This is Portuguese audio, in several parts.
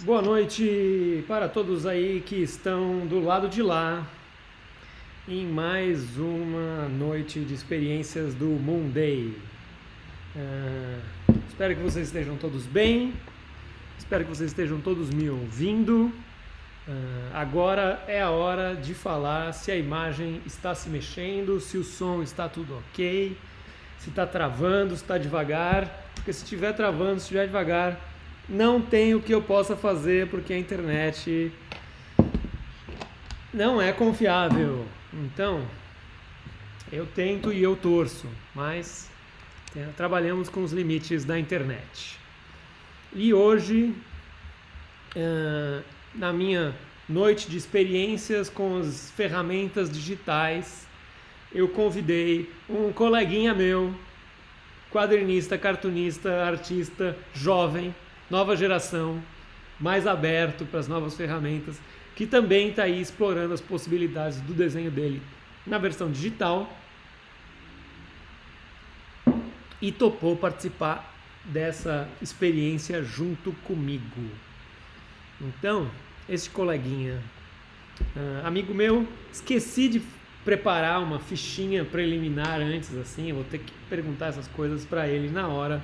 Boa noite para todos aí que estão do lado de lá em mais uma noite de experiências do Moon Day. Espero que vocês estejam todos bem, espero que vocês estejam todos me ouvindo. Agora é a hora de falar se a imagem está se mexendo, se o som está tudo ok, se está travando, se está devagar, porque se estiver travando, se estiver devagar, não tem o que eu possa fazer porque a internet não é confiável. Então, eu tento e eu torço, mas trabalhamos com os limites da internet. E hoje, na minha noite de experiências com as ferramentas digitais, eu convidei um coleguinha meu, quadrinista, cartunista, artista, jovem, nova geração, mais aberto para as novas ferramentas, que também está aí explorando as possibilidades do desenho dele na versão digital e topou participar dessa experiência junto comigo. Então, esse coleguinha, amigo meu, esqueci de preparar uma fichinha preliminar antes, assim, eu vou ter que perguntar essas coisas para ele na hora.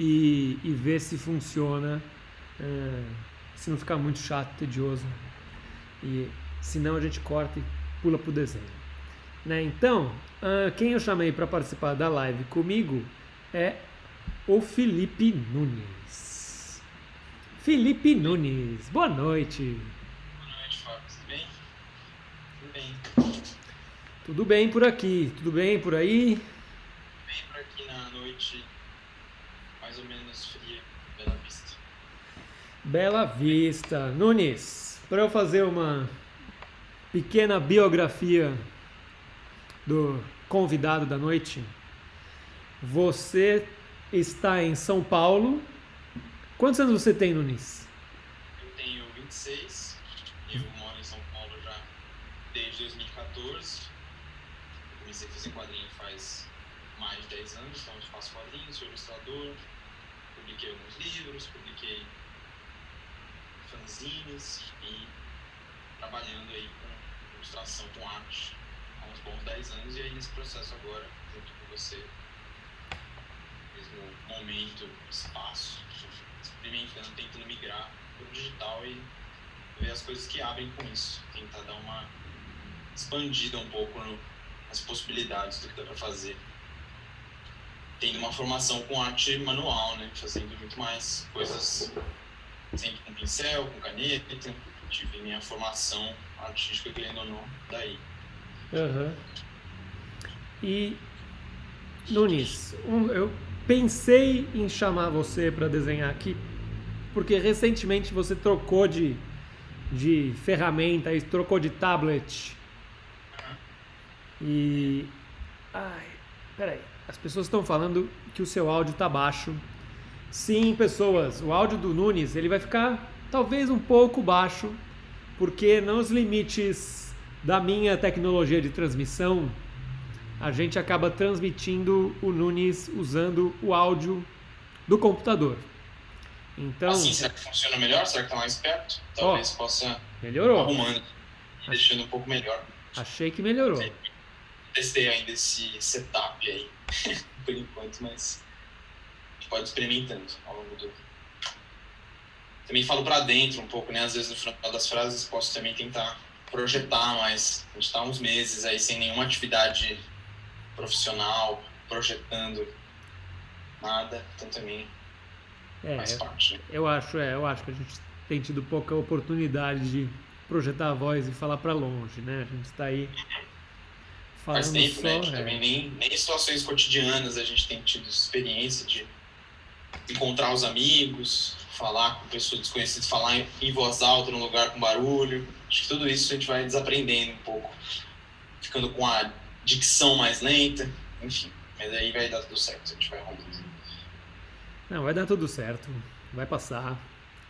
E ver se funciona, se não ficar muito chato, tedioso, e senão a gente corta e pula pro desenho, né? Então, quem eu chamei para participar da live comigo é o Felipe Nunes. Felipe Nunes, boa noite. Boa noite, Fábio, tudo bem? Tudo bem. Tudo bem por aqui, tudo bem por aí? Tudo bem por aqui na noite mais ou menos fria, Bela Vista. Bela Vista. Nunes, para eu fazer uma pequena biografia do convidado da noite, você está em São Paulo. Quantos anos você tem, Nunes? Eu tenho 26, eu moro em São Paulo já desde 2014. Eu comecei a fazer quadrinho faz mais de 10 anos, então eu faço quadrinhos, sou ilustrador. Publiquei alguns livros, publiquei fanzines e trabalhando aí com ilustração, com arte há uns bons 10 anos, e aí nesse processo agora, junto com você, mesmo momento, espaço, experimentando, tentando migrar para o digital e ver as coisas que abrem com isso, tentar dar uma expandida um pouco nas possibilidades do que dá para fazer. Tendo uma formação com arte manual, né? Fazendo muito mais coisas sempre com pincel, com caneta. Tive minha formação artística, querendo ou não, daí. Uhum. E, Nunes, eu pensei em chamar você para desenhar aqui, porque recentemente você trocou de ferramenta, trocou de tablet. E... peraí. As pessoas estão falando que o seu áudio está baixo. Sim, pessoas, o áudio do Nunes ele vai ficar talvez um pouco baixo, porque nos limites da minha tecnologia de transmissão, a gente acaba transmitindo o Nunes usando o áudio do computador. Então, assim, será que funciona melhor? Será que está mais perto? Talvez possa melhorou. Arrumando e deixando um pouco melhor. Achei que melhorou. Testei ainda esse setup aí, por enquanto, mas a gente pode ir experimentando ao longo do... Também falo pra dentro um pouco, né? Às vezes no final das frases posso também tentar projetar, mas a gente está há uns meses aí sem nenhuma atividade profissional, projetando nada, então também faz parte. Né? Eu acho que a gente tem tido pouca oportunidade de projetar a voz e falar pra longe, né? A gente está aí falando faz tempo, só, né? Também nem em situações cotidianas a gente tem tido experiência de encontrar os amigos, falar com pessoas desconhecidas, falar em voz alta num lugar com barulho. Acho que tudo isso a gente vai desaprendendo um pouco, ficando com a dicção mais lenta, enfim. Mas aí vai dar tudo certo, a gente vai arrumando. Não, vai dar tudo certo, vai passar,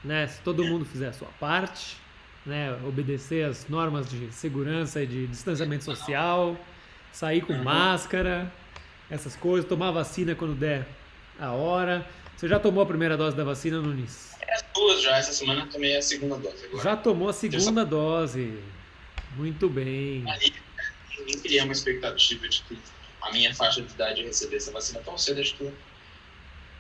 né? Se todo mundo fizer a sua parte, né? Obedecer as normas de segurança e de distanciamento social, sair com máscara, essas coisas, tomar vacina quando der a hora. Você já tomou a primeira dose da vacina, Nunes? As duas já, essa semana eu tomei a segunda dose agora. Já tomou a segunda dose. Muito bem. Ali, ninguém cria uma expectativa de que a minha faixa de idade receber essa vacina tão cedo. Acho que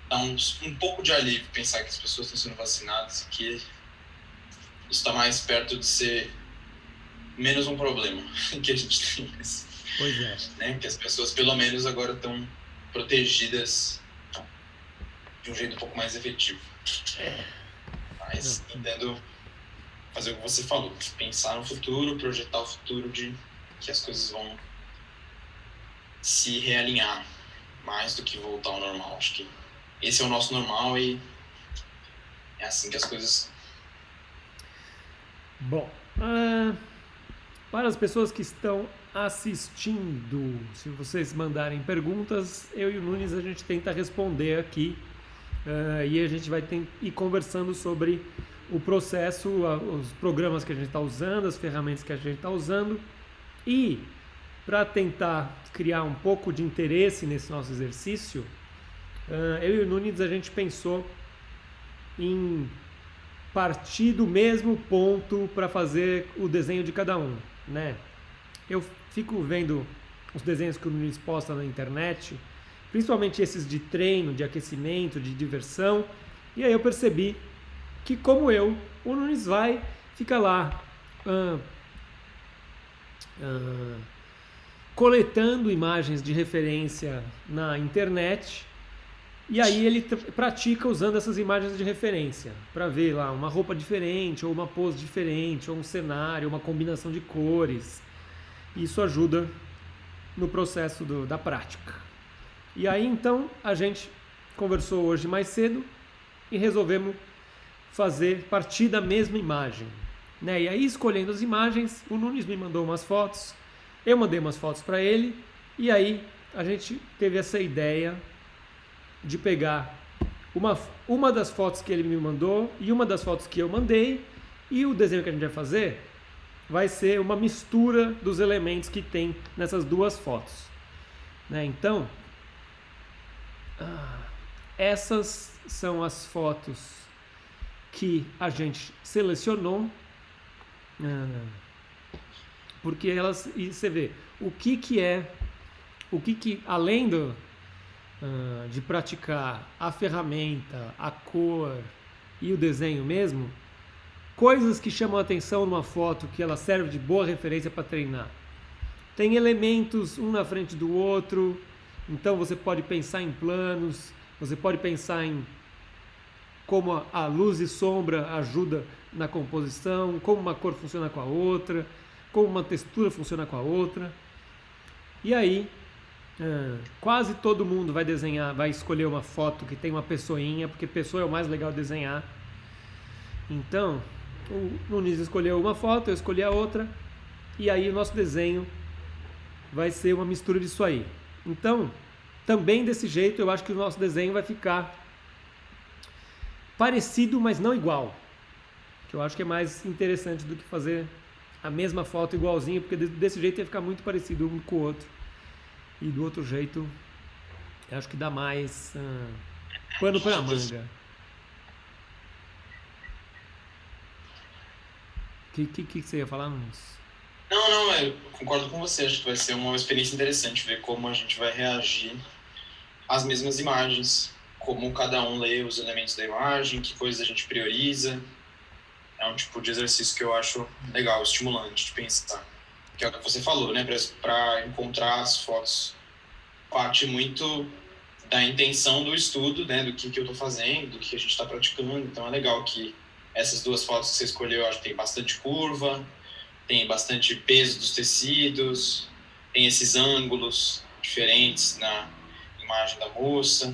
dá um pouco de alívio pensar que as pessoas estão sendo vacinadas e que isso está mais perto de ser menos um problema que a gente tem. Pois é. Né? Que as pessoas pelo menos agora estão protegidas de um jeito um pouco mais efetivo. Mas tentando fazer o que você falou, pensar no futuro, projetar o futuro de que as coisas vão se realinhar mais do que voltar ao normal. Acho que esse é o nosso normal e é assim que as coisas... Bom, para as pessoas que estão assistindo, se vocês mandarem perguntas, eu e o Nunes a gente tenta responder aqui e a gente vai ir conversando sobre o processo, os programas que a gente está usando, as ferramentas que a gente está usando, e para tentar criar um pouco de interesse nesse nosso exercício, eu e o Nunes a gente pensou em partir do mesmo ponto para fazer o desenho de cada um, né? Eu fico vendo os desenhos que o Nunes posta na internet, principalmente esses de treino, de aquecimento, de diversão, e aí eu percebi que, como eu, o Nunes vai ficar lá coletando imagens de referência na internet, e aí ele pratica usando essas imagens de referência para ver lá uma roupa diferente, ou uma pose diferente, ou um cenário, uma combinação de cores. Isso ajuda no processo da prática. E aí então a gente conversou hoje mais cedo e resolvemos partir da mesma imagem, né? E aí, escolhendo as imagens, o Nunes me mandou umas fotos, eu mandei umas fotos para ele, e aí a gente teve essa ideia de pegar uma das fotos que ele me mandou e uma das fotos que eu mandei, e o desenho que a gente vai fazer vai ser uma mistura dos elementos que tem nessas duas fotos, né? Então, essas são as fotos que a gente selecionou, porque elas, e você vê, o que além de praticar a ferramenta, a cor e o desenho mesmo, coisas que chamam a atenção numa foto que ela serve de boa referência para treinar. Tem elementos um na frente do outro, então você pode pensar em planos, você pode pensar em como a luz e sombra ajuda na composição, como uma cor funciona com a outra, como uma textura funciona com a outra. E aí, quase todo mundo vai escolher uma foto que tem uma pessoinha, porque pessoa é o mais legal de desenhar. Então, o Nunes escolheu uma foto, eu escolhi a outra, e aí o nosso desenho vai ser uma mistura disso aí. Então, também desse jeito, eu acho que o nosso desenho vai ficar parecido, mas não igual. Que eu acho que é mais interessante do que fazer a mesma foto igualzinha, porque desse jeito ia ficar muito parecido um com o outro. E do outro jeito, eu acho que dá mais pano pra manga. O que você ia falar, Nunes? Não, eu concordo com você. Acho que vai ser uma experiência interessante ver como a gente vai reagir às mesmas imagens, como cada um lê os elementos da imagem, que coisas a gente prioriza. É um tipo de exercício que eu acho legal, estimulante de pensar. Que é o que você falou, né? Para encontrar as fotos, parte muito da intenção do estudo, né? Do que eu estou fazendo, do que a gente está praticando. Então é legal que essas duas fotos que você escolheu, eu acho que tem bastante curva, tem bastante peso dos tecidos, tem esses ângulos diferentes na imagem da moça.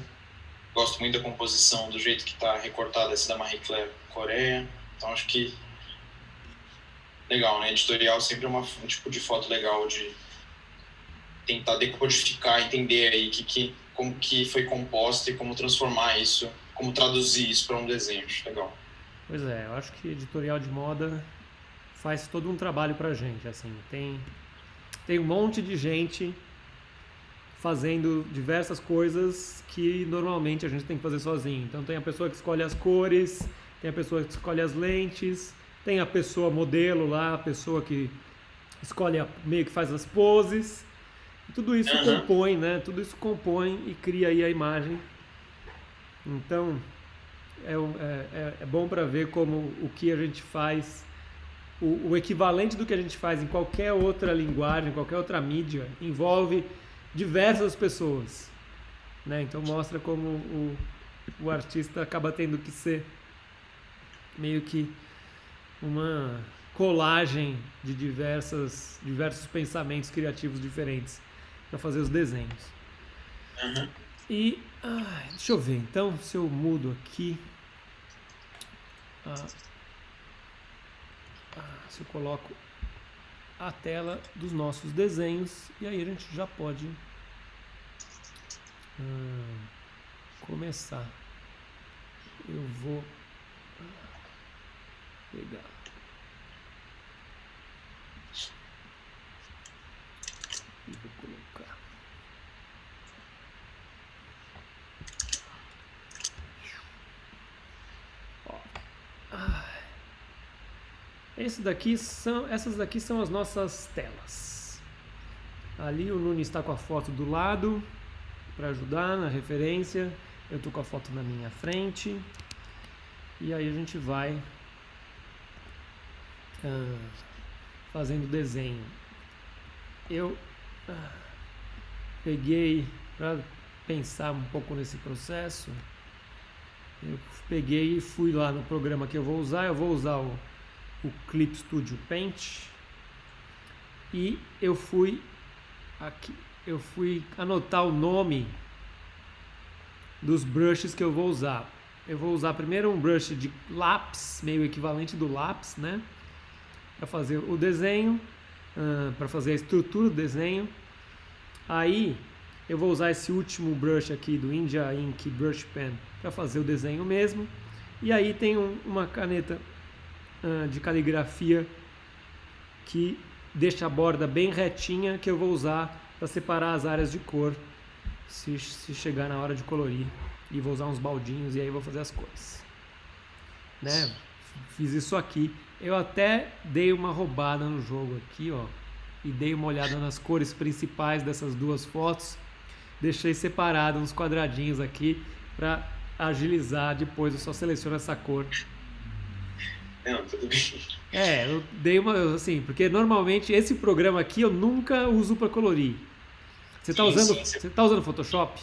Gosto muito da composição, do jeito que está recortada essa da Marie Claire Coreia. Então acho que legal, né? Editorial sempre é um tipo de foto legal de tentar decodificar, entender aí como que foi composta e como transformar isso, como traduzir isso para um desenho. Acho legal. Pois é, eu acho que editorial de moda faz todo um trabalho pra gente, assim, tem um monte de gente fazendo diversas coisas que normalmente a gente tem que fazer sozinho. Então tem a pessoa que escolhe as cores, tem a pessoa que escolhe as lentes, tem a pessoa modelo lá, a pessoa que escolhe meio que faz as poses. E tudo isso compõe, né? Tudo isso compõe e cria aí a imagem. Então é bom para ver como o que a gente faz, o equivalente do que a gente faz em qualquer outra linguagem, qualquer outra mídia, envolve diversas pessoas, né? Então mostra como o artista acaba tendo que ser meio que uma colagem de diversos pensamentos criativos diferentes para fazer os desenhos. E deixa eu ver, então, se eu mudo aqui, se eu coloco a tela dos nossos desenhos, e aí a gente já pode começar. Eu vou pegar e vou colocar. Essas daqui são as nossas telas. Ali o Nunes está com a foto do lado para ajudar na referência. Eu estou com a foto na minha frente. E aí a gente vai fazendo o desenho. Eu peguei, para pensar um pouco nesse processo, eu peguei e fui lá no programa que eu vou usar. Eu vou usar o Clip Studio Paint. E eu fui anotar o nome dos brushes que eu vou usar. Eu vou usar primeiro um brush de lápis, meio equivalente do lápis, né? Para fazer o desenho, para fazer a estrutura do desenho. Aí eu vou usar esse último brush aqui do India Ink Brush Pen para fazer o desenho mesmo. E aí tem uma caneta de caligrafia que deixa a borda bem retinha, que eu vou usar para separar as áreas de cor se chegar na hora de colorir. E vou usar uns baldinhos e aí vou fazer as cores, né? Fiz isso aqui. Eu até dei uma roubada no jogo aqui, ó, e dei uma olhada nas cores principais dessas duas fotos. Deixei separado uns quadradinhos aqui para agilizar. Depois eu só seleciono essa cor. Não, tudo bem. Eu dei uma, assim, porque normalmente esse programa aqui eu nunca uso para colorir. Você tá usando Photoshop?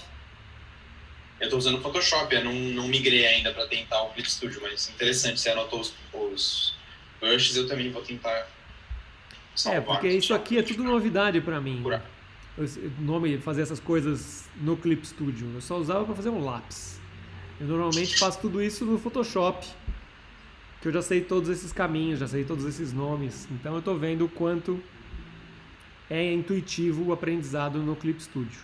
Eu tô usando Photoshop, eu não migrei ainda para tentar o Clip Studio, mas interessante, você anotou os brushes, eu também vou tentar salvar. Porque isso aqui é tudo novidade para mim. Fazer essas coisas no Clip Studio. Eu só usava para fazer um lápis. Eu normalmente faço tudo isso no Photoshop, que eu já sei todos esses caminhos, já sei todos esses nomes. Então eu tô vendo o quanto é intuitivo o aprendizado no Clip Studio.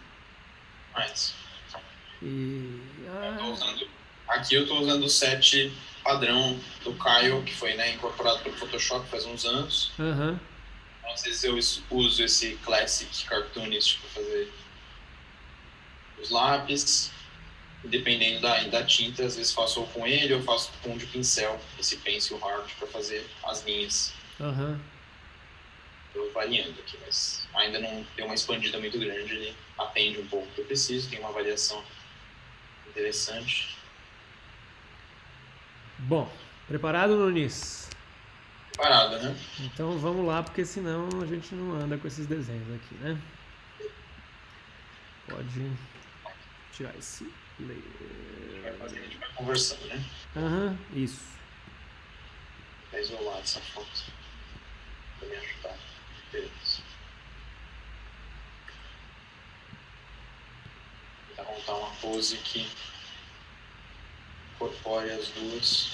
Aqui eu estou usando o set padrão do Caio, que foi, né, incorporado pelo Photoshop faz uns anos. Às vezes eu uso esse Classic Cartoonist para fazer os lápis. Dependendo da tinta, às vezes faço ou com ele ou faço com de pincel, esse Pencil Hard, para fazer as linhas. Estou variando aqui, mas ainda não deu uma expandida muito grande. Ele atende um pouco o que eu preciso, tem uma variação interessante. Bom, preparado, Nunes? Preparado, né? Então vamos lá, porque senão a gente não anda com esses desenhos aqui, né? Pode tirar esse layer. A gente vai conversando, né? Isso. Vai isolar essa foto para me ajudar. Beleza. Vou tentar montar uma pose que incorpore as duas.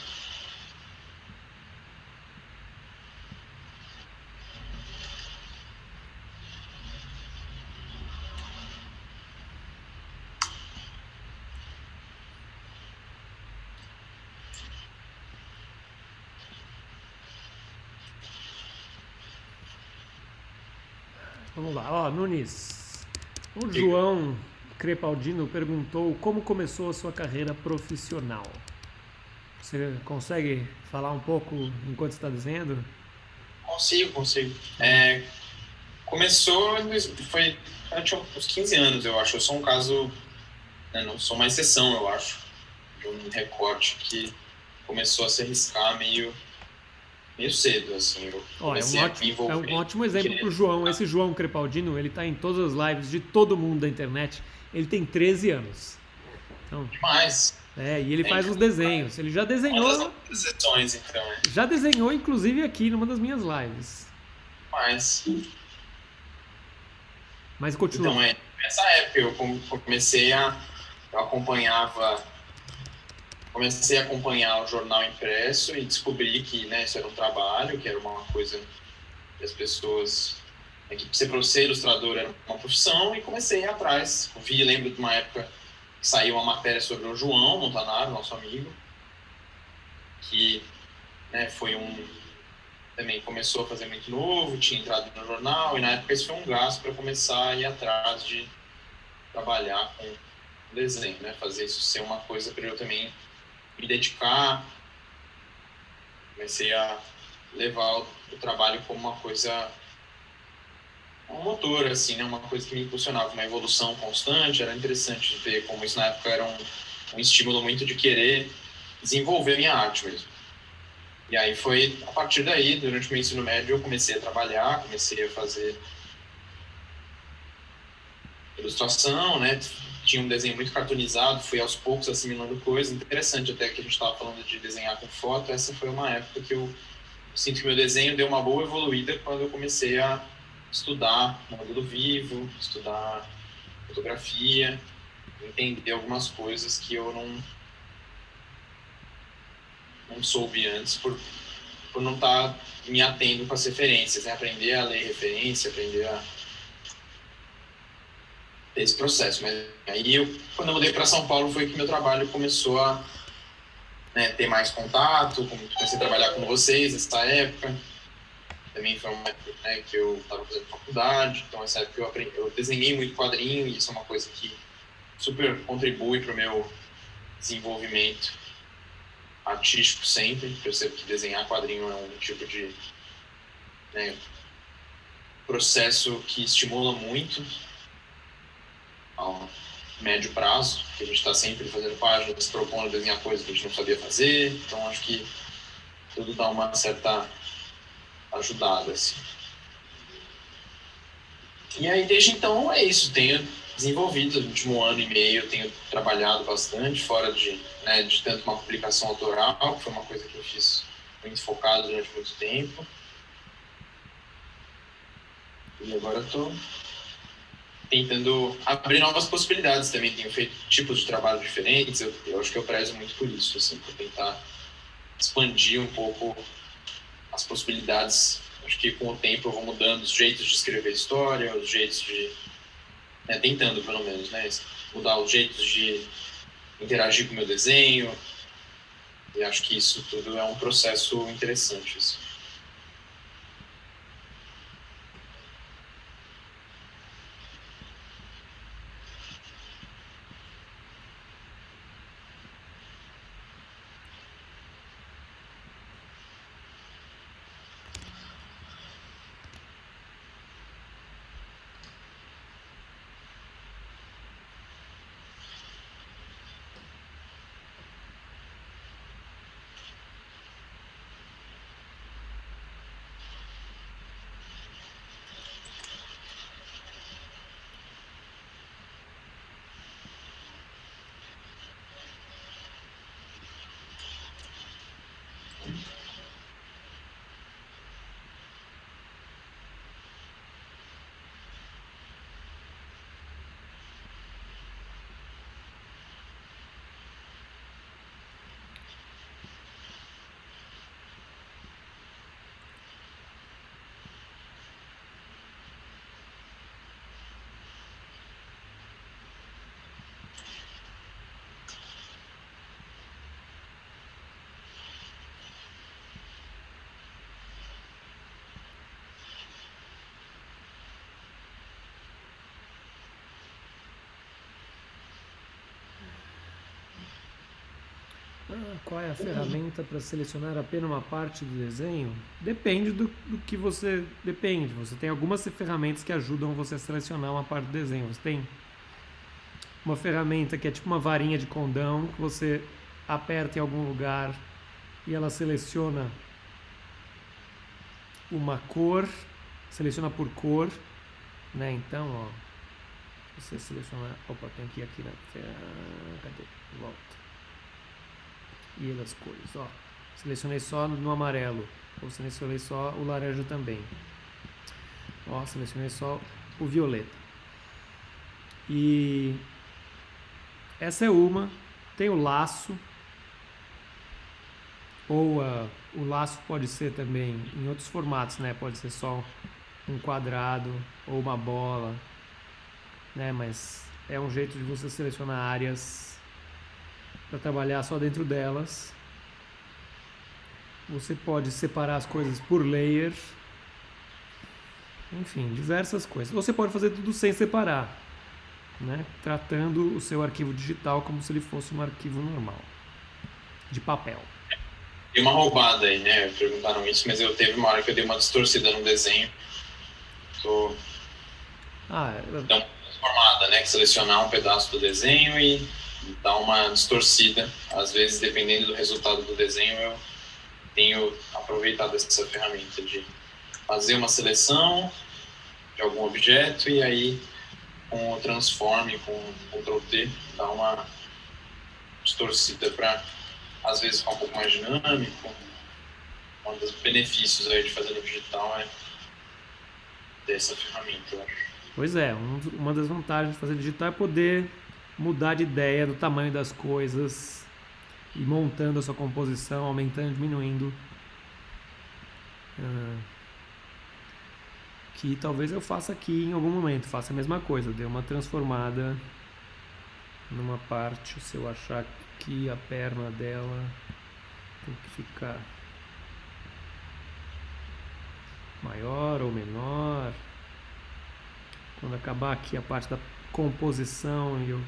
Vamos lá, ó, Nunes. O João Crepaldino perguntou como começou a sua carreira profissional. Você consegue falar um pouco enquanto está desenhando? Consigo. Começou, foi durante uns 15 anos, eu acho. Eu sou um caso, né, não sou uma exceção, eu acho, de um recorte que começou a se arriscar meio cedo, assim. Eu comecei a me envolver. É um ótimo exemplo pro João. Esse João Crepaldino, ele tá em todas as lives de todo mundo da internet. Ele tem 13 anos. Então, demais. e ele faz os desenhos. Ele já desenhou. Sessões, então, né? Já desenhou, inclusive, aqui numa das minhas lives. Mas continua. Então, nessa época eu comecei a acompanhar o jornal impresso e descobri que, né, isso era um trabalho, que era uma coisa que as pessoas... que ser ilustrador era uma profissão, e comecei a ir atrás. Lembro de uma época que saiu uma matéria sobre o João Montanaro, nosso amigo, que, né, também começou a fazer muito novo, tinha entrado no jornal, e na época isso foi um gasto para começar a ir atrás de trabalhar com desenho, né? Fazer isso ser uma coisa para eu também me dedicar. Comecei a levar o trabalho como uma coisa, um motor, assim, né? Uma coisa que me impulsionava, uma evolução constante. Era interessante ver como isso na época era um estímulo muito de querer desenvolver minha arte mesmo. E aí foi a partir daí, durante o meu ensino médio, eu comecei a trabalhar, comecei a fazer ilustração, né? Tinha um desenho muito cartoonizado, fui aos poucos assimilando coisas. Interessante até que a gente estava falando de desenhar com foto. Essa foi uma época que eu sinto que meu desenho deu uma boa evoluída quando eu comecei a estudar modelo vivo, estudar fotografia, entender algumas coisas que eu não soube antes por não estar me atendo com as referências, né? Aprender a ler referência, aprender a ter esse processo. Mas aí, quando eu mudei para São Paulo, foi que meu trabalho começou a, né, ter mais contato, comecei a trabalhar com vocês nessa época. Também foi uma época, né, que eu estava fazendo faculdade, então essa época eu desenhei muito quadrinho, e isso é uma coisa que super contribui para o meu desenvolvimento artístico sempre. Eu percebo que desenhar quadrinho é um tipo de, né, processo que estimula muito ao médio prazo, que a gente está sempre fazendo páginas, propondo desenhar coisas que a gente não sabia fazer. Então acho que tudo dá uma certa ajudada, assim. E aí desde então é isso, tenho desenvolvido no último ano e meio, tenho trabalhado bastante fora de tanto uma publicação autoral, que foi uma coisa que eu fiz muito focado durante muito tempo. E agora estou tentando abrir novas possibilidades também. Tenho feito tipos de trabalho diferentes. Eu acho que eu prezo muito por isso, assim, por tentar expandir um pouco as possibilidades. Acho que com o tempo eu vou mudando os jeitos de escrever história, os jeitos de... tentando, pelo menos, né, mudar os jeitos de interagir com o meu desenho. E acho que isso tudo é um processo interessante, assim. Qual é a ferramenta para selecionar apenas uma parte do desenho? Depende do que você... Depende. Você tem algumas ferramentas que ajudam você a selecionar uma parte do desenho. Você tem uma ferramenta que é tipo uma varinha de condão, que você aperta em algum lugar e ela seleciona uma cor, seleciona por cor, né? Então, ó, você seleciona... Opa, tem que ir aqui na... Cadê? Volta. E as cores, ó. Selecionei só no amarelo. Ou selecionei só o laranja também. Ó, selecionei só o violeta. E essa é uma. Tem o laço. Ou o laço pode ser também em outros formatos, né? Pode ser só um quadrado ou uma bola, né? Mas é um jeito de você selecionar áreas para trabalhar só dentro delas. Você pode separar as coisas por layer. Enfim, diversas coisas. Você pode fazer tudo sem separar, né? Tratando o seu arquivo digital como se ele fosse um arquivo normal, de papel. Tem uma roubada aí, né? Perguntaram isso, mas eu teve uma hora que eu dei uma distorcida no desenho. Dá uma transformada, né? Que selecionar um pedaço do desenho e dar uma distorcida. Às vezes, dependendo do resultado do desenho, eu tenho aproveitado essa ferramenta de fazer uma seleção de algum objeto e aí com o transform, com o Ctrl+T, dar uma distorcida para às vezes ficar um pouco mais dinâmico. Um dos benefícios aí de fazer no digital é dessa ferramenta, eu acho. Pois é, uma das vantagens de fazer digital é poder mudar de ideia do tamanho das coisas e montando a sua composição, aumentando, diminuindo. Que talvez eu faça aqui em algum momento, faça a mesma coisa, dê uma transformada numa parte, se eu achar que a perna dela tem que ficar maior ou menor. Quando acabar aqui a parte da composição e eu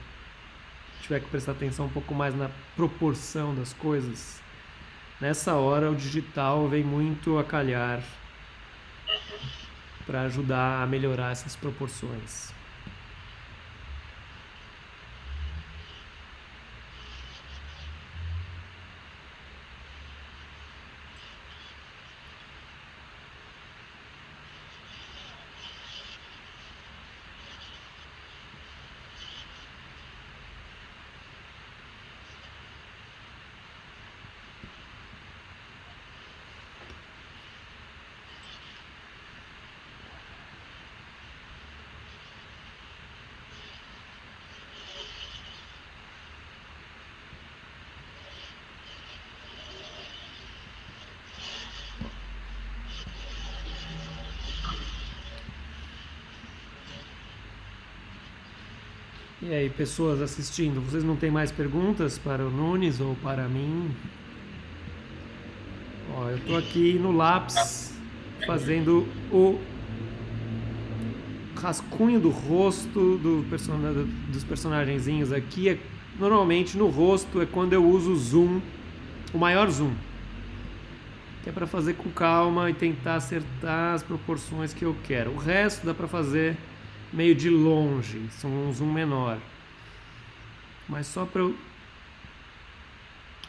tiver que prestar atenção um pouco mais na proporção das coisas, nessa hora o digital vem muito a calhar para ajudar a melhorar essas proporções. E aí, pessoas assistindo, vocês não têm mais perguntas para o Nunes ou para mim? Ó, eu tô aqui no lápis fazendo o rascunho do rosto dos personagenzinhos aqui. Normalmente no rosto é quando eu uso o zoom, o maior zoom, que é para fazer com calma e tentar acertar as proporções que eu quero. O resto dá para fazer meio de longe, são um zoom menor, mas só para eu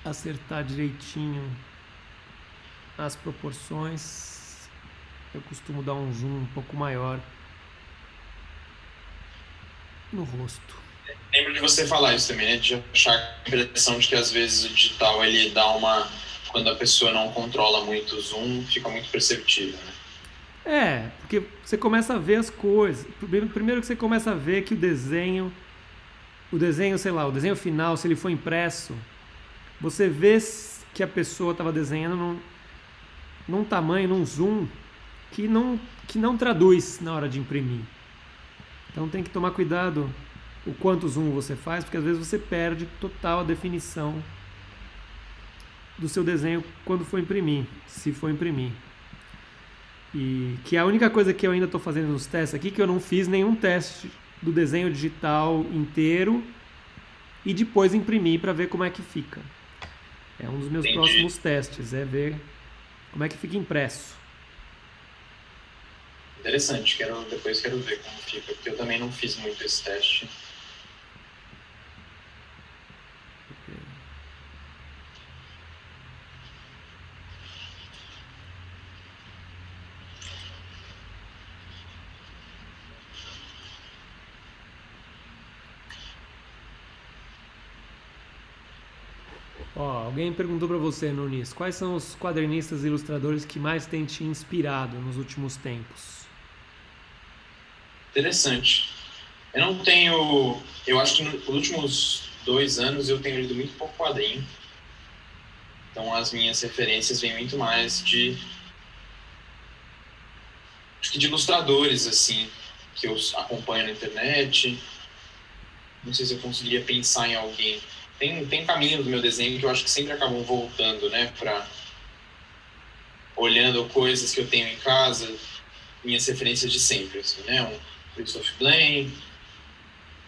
acertar direitinho as proporções eu costumo dar um zoom um pouco maior no rosto. Lembro de você falar isso também, né? De achar a impressão de que às vezes o digital ele dá uma... Quando a pessoa não controla muito o zoom, fica muito perceptível, né? É, porque você começa a ver as coisas. Primeiro que você começa a ver que o desenho, sei lá, o desenho final, se ele for impresso, você vê que a pessoa estava desenhando num tamanho, num zoom, que não traduz na hora de imprimir. Então tem que tomar cuidado o quanto zoom você faz, porque às vezes você perde total a definição do seu desenho quando for imprimir, se for imprimir. E que a única coisa que eu ainda estou fazendo nos testes aqui, que eu não fiz nenhum teste do desenho digital inteiro e depois imprimir para ver como é que fica. É um dos meus Entendi. próximos testes, é ver como é que fica impresso. Interessante, depois quero ver como fica, porque eu também não fiz muito esse teste. Ó, alguém perguntou pra você, Nunes, quais são os quadrinistas e ilustradores que mais têm te inspirado nos últimos tempos? Interessante. Eu não tenho. Eu acho que nos últimos 2 anos eu tenho lido muito pouco quadrinho. Então as minhas referências vêm muito mais acho que de ilustradores, assim, que eu acompanho na internet. Não sei se eu conseguiria pensar em alguém. Tem caminho do meu desenho que eu acho que sempre acabam voltando, né? Olhando coisas que eu tenho em casa, minhas referências de sempre, assim, né? Um Christophe Blaine,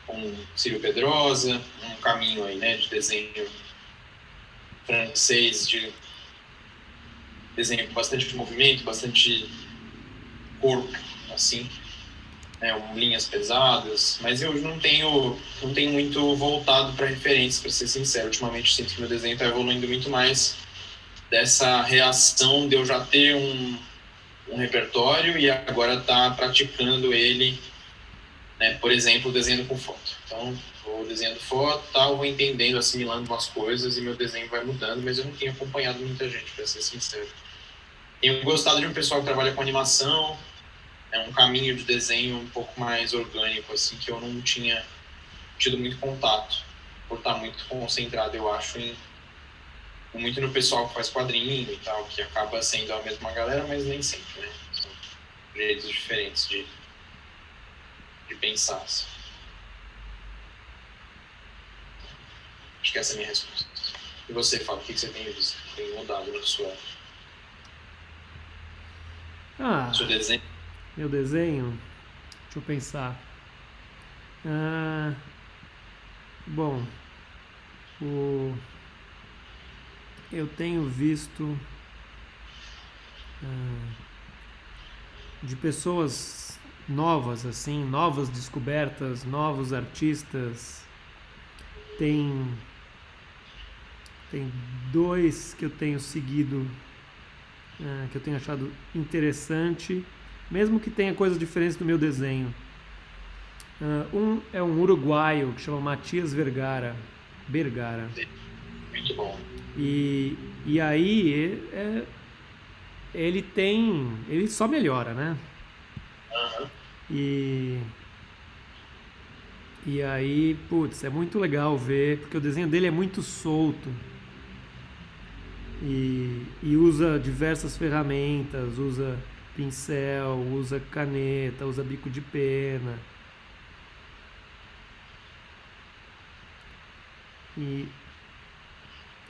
um Círio Pedrosa, um caminho aí, né? De desenho francês, de desenho com bastante movimento, bastante corpo, assim, né? Linhas pesadas, mas eu não tenho muito voltado para referências, para ser sincero. Ultimamente sinto que meu desenho está evoluindo muito mais dessa reação de eu já ter um repertório e agora tá praticando ele, né? Por exemplo, desenhando com foto. Então, vou desenhando foto, tal, vou entendendo, assimilando umas coisas e meu desenho vai mudando, mas eu não tenho acompanhado muita gente, para ser sincero. Tenho gostado de um pessoal que trabalha com animação, é um caminho de desenho um pouco mais orgânico, assim, que eu não tinha tido muito contato, por estar muito concentrado, eu acho, muito no pessoal que faz quadrinho e tal, que acaba sendo a mesma galera, mas nem sempre, né? São jeitos diferentes de pensar. Assim. Acho que essa é a minha resposta. E você, Fábio, o que você tem visto? Tem mudado no seu desenho? Meu desenho? Deixa eu pensar. Bom, eu tenho visto de pessoas novas, assim, novas descobertas, novos artistas. Tem dois que eu tenho seguido, que eu tenho achado interessante, mesmo que tenha coisas diferentes do meu desenho. Um é um uruguaio que chama Matias Vergara. Muito bom. E aí ele só melhora, né? Uhum. E aí, putz, é muito legal ver, porque o desenho dele é muito solto. E usa diversas ferramentas, usa pincel, usa caneta, usa bico de pena. E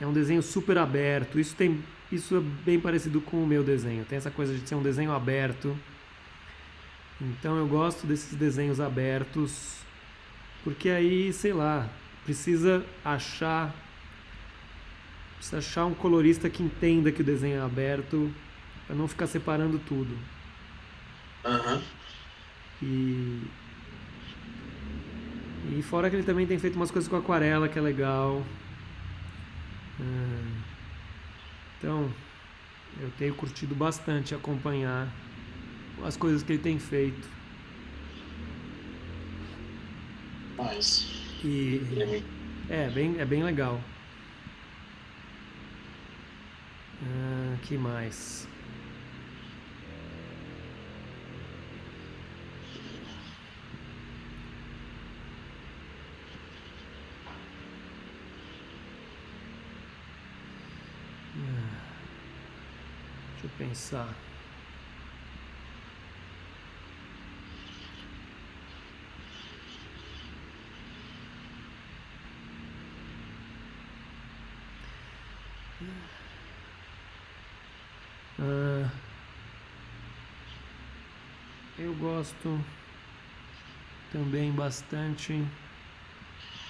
é um desenho super aberto. Isso é bem parecido com o meu desenho. Tem essa coisa de ser um desenho aberto. Então eu gosto desses desenhos abertos, porque aí, sei lá, precisa achar um colorista que entenda que o desenho é aberto, para não ficar separando tudo. Uhum. E fora que ele também tem feito umas coisas com aquarela, que é legal. Então, eu tenho curtido bastante acompanhar as coisas que ele tem feito. Mas é bem legal. Que mais? Deixa eu pensar. Eu gosto também bastante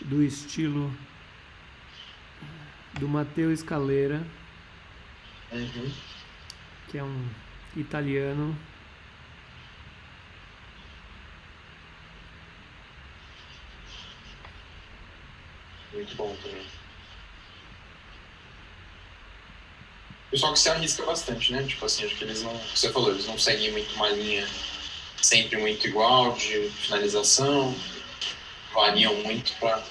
do estilo do Matteo Scalera, Uhum. que é um italiano. Muito bom também. Pessoal que se arrisca bastante, né? Tipo assim, acho que eles não... Você falou, eles não seguem muito uma linha sempre muito igual de finalização. Variam muito para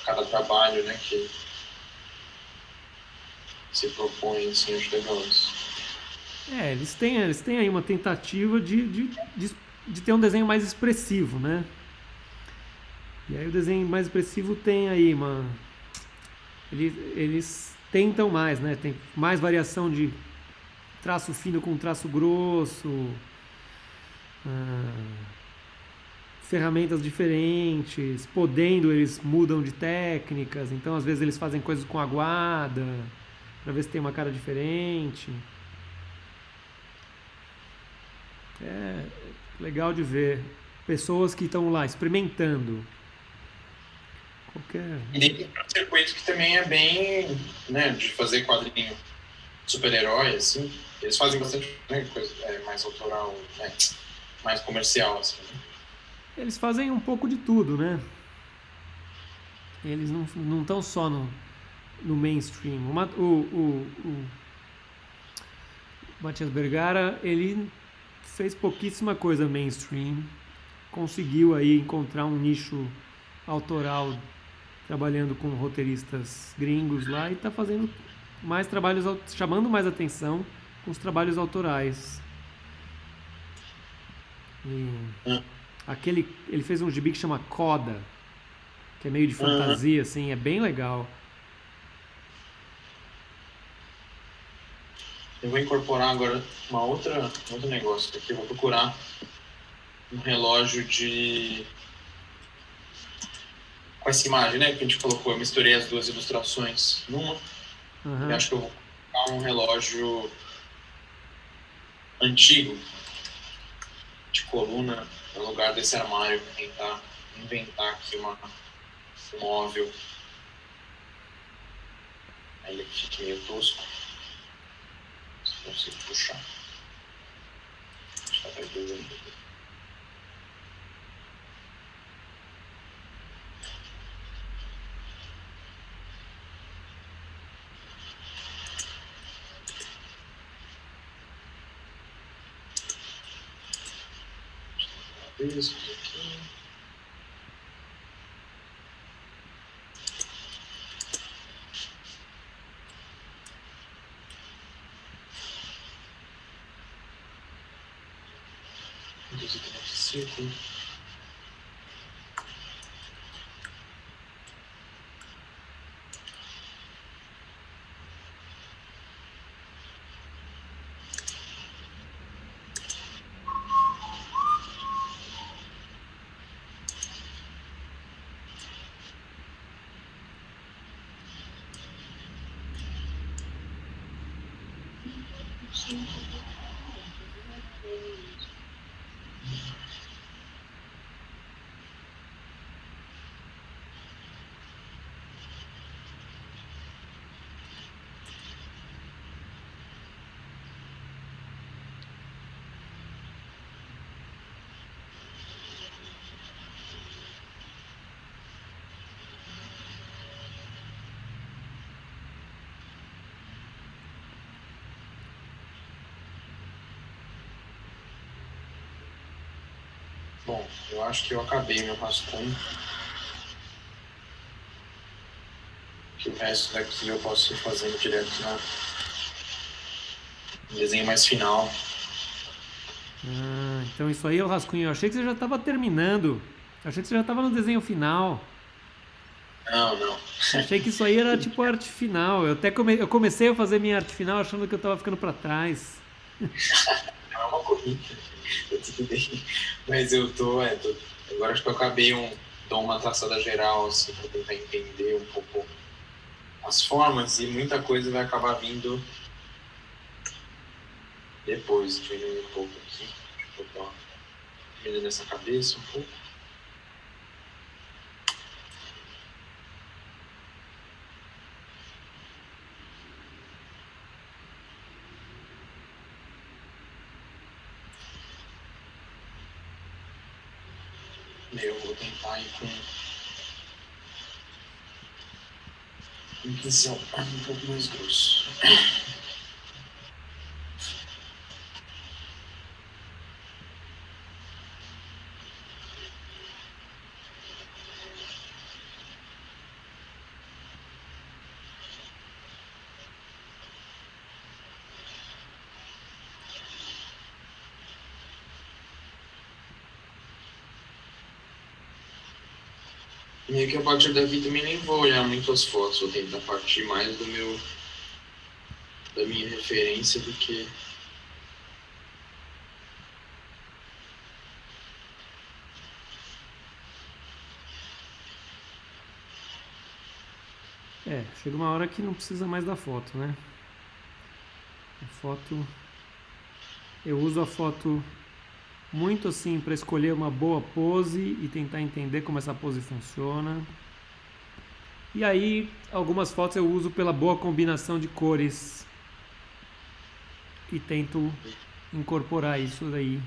cada trabalho, né? Que se propõe, assim, acho legal isso. Eles têm aí uma tentativa de ter um desenho mais expressivo, né? E aí o desenho mais expressivo tem aí uma... Eles tentam mais, né? Tem mais variação de traço fino com traço grosso, ferramentas diferentes, podendo eles mudam de técnicas, então às vezes eles fazem coisas com aguada, para ver se tem uma cara diferente. É legal de ver pessoas que estão lá experimentando. Qualquer... E tem um circuito que também é bem, né, de fazer quadrinho super-herói, assim. Eles fazem bastante, né, coisa mais autoral, né, mais comercial, assim. Eles fazem um pouco de tudo, né? Eles não estão só no mainstream. O Matias Bergara, ele fez pouquíssima coisa mainstream. Conseguiu aí encontrar um nicho autoral trabalhando com roteiristas gringos lá e está fazendo mais trabalhos, chamando mais atenção com os trabalhos autorais. E ele fez um gibi que chama Coda, que é meio de fantasia, assim, é bem legal. Eu vou incorporar agora outro negócio aqui. Eu vou procurar um relógio com essa imagem, né, que a gente colocou. Eu misturei as duas ilustrações numa. E acho que eu vou colocar um relógio antigo de coluna no lugar desse armário, para tentar inventar aqui um móvel. Aí ele fica meio tosco. Se consigo puxar. Acho que vai doendo. Isso aqui. Isso aqui nesse círculo. Bom, eu acho que eu acabei meu rascunho. Que o resto daqui eu posso ir fazendo direto no desenho mais final. Então isso aí é o rascunho. Eu achei que você já estava terminando. Eu achei que você já estava no desenho final. Não. Eu achei que isso aí era tipo a arte final. Eu até eu comecei a fazer minha arte final achando que eu estava ficando para trás. Não é uma corrida, tudo bem. Mas eu agora acho que eu acabei dou uma traçada geral, assim, para tentar entender um pouco as formas e muita coisa vai acabar vindo depois, diminuir um pouco aqui. Deixa eu dar uma diminuindo nessa cabeça um pouco. Eu vou tentar ir com um pincel um pouco mais grosso. Meio que a partir daqui também nem vou olhar muito as fotos, vou tentar partir mais da minha referência do que... Chega uma hora que não precisa mais da foto, né? A foto... Eu uso a foto muito assim para escolher uma boa pose e tentar entender como essa pose funciona. E aí, algumas fotos eu uso pela boa combinação de cores e tento incorporar isso daí.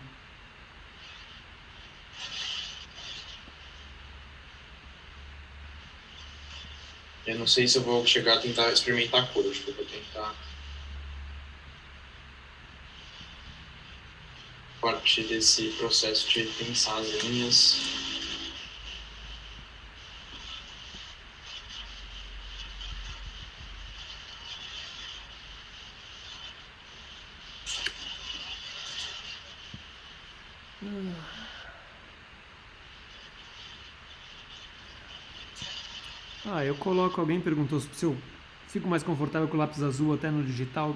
Eu não sei se eu vou chegar a tentar experimentar a cor, acho que eu vou tentar partir desse processo de pensar as linhas. Eu coloco, alguém perguntou se eu fico mais confortável com o lápis azul até no digital.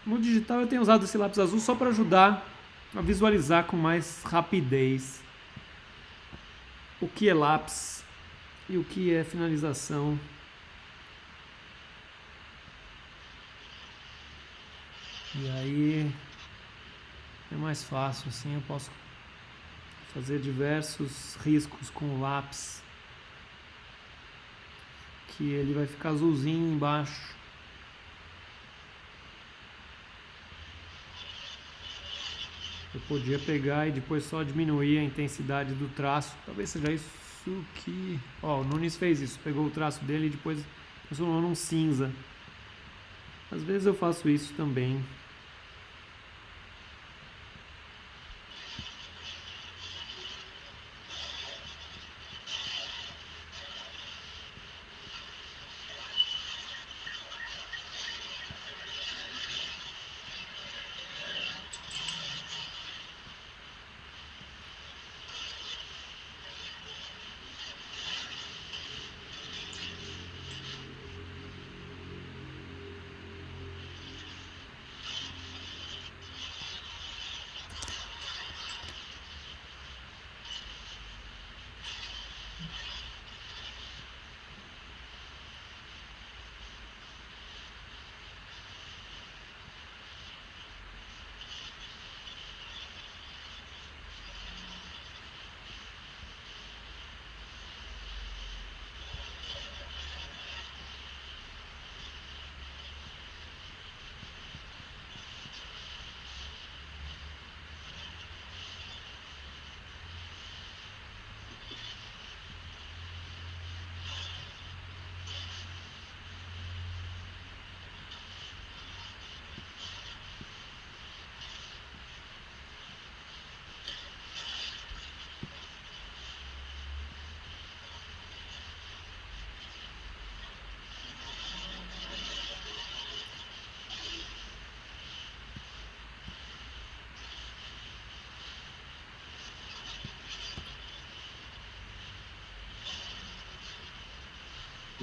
No digital eu tenho usado esse lápis azul só para ajudar a visualizar com mais rapidez o que é lápis e o que é finalização. E aí é mais fácil, assim eu posso fazer diversos riscos com o lápis, que ele vai ficar azulzinho embaixo. Eu podia pegar e depois só diminuir a intensidade do traço. Talvez seja isso que... o Nunes fez isso. Pegou o traço dele e depois transformou num cinza. Às vezes eu faço isso também.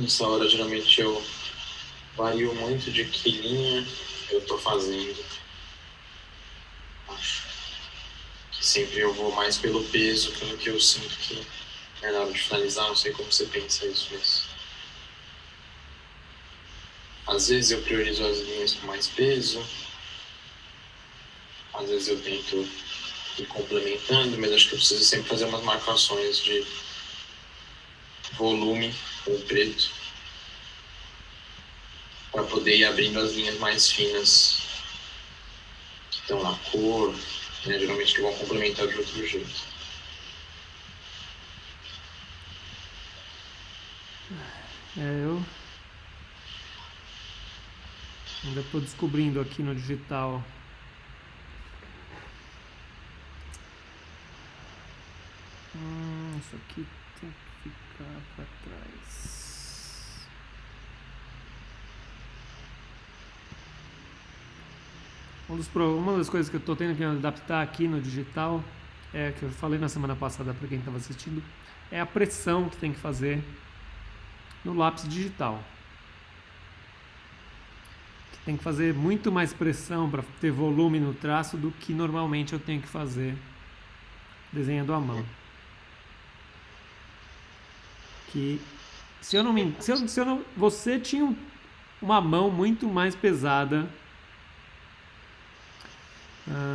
Nessa hora, geralmente, eu vario muito de que linha eu tô fazendo. Acho que sempre eu vou mais pelo peso, pelo que eu sinto que é na hora de finalizar. Não sei como você pensa isso, mas... Às vezes eu priorizo as linhas com mais peso. Às vezes eu tento ir complementando, mas acho que eu preciso sempre fazer umas marcações de volume com o preto para poder ir abrindo as linhas mais finas que estão na cor, né, geralmente que vão complementar de outro jeito. Eu ainda estou descobrindo aqui no digital. Isso aqui tem que ficar para trás. Uma das coisas que eu estou tendo que me adaptar aqui no digital, que eu falei na semana passada para quem estava assistindo, é a pressão que tem que fazer no lápis digital. Que tem que fazer muito mais pressão para ter volume no traço do que normalmente eu tenho que fazer desenhando à mão. Que você tinha uma mão muito mais pesada,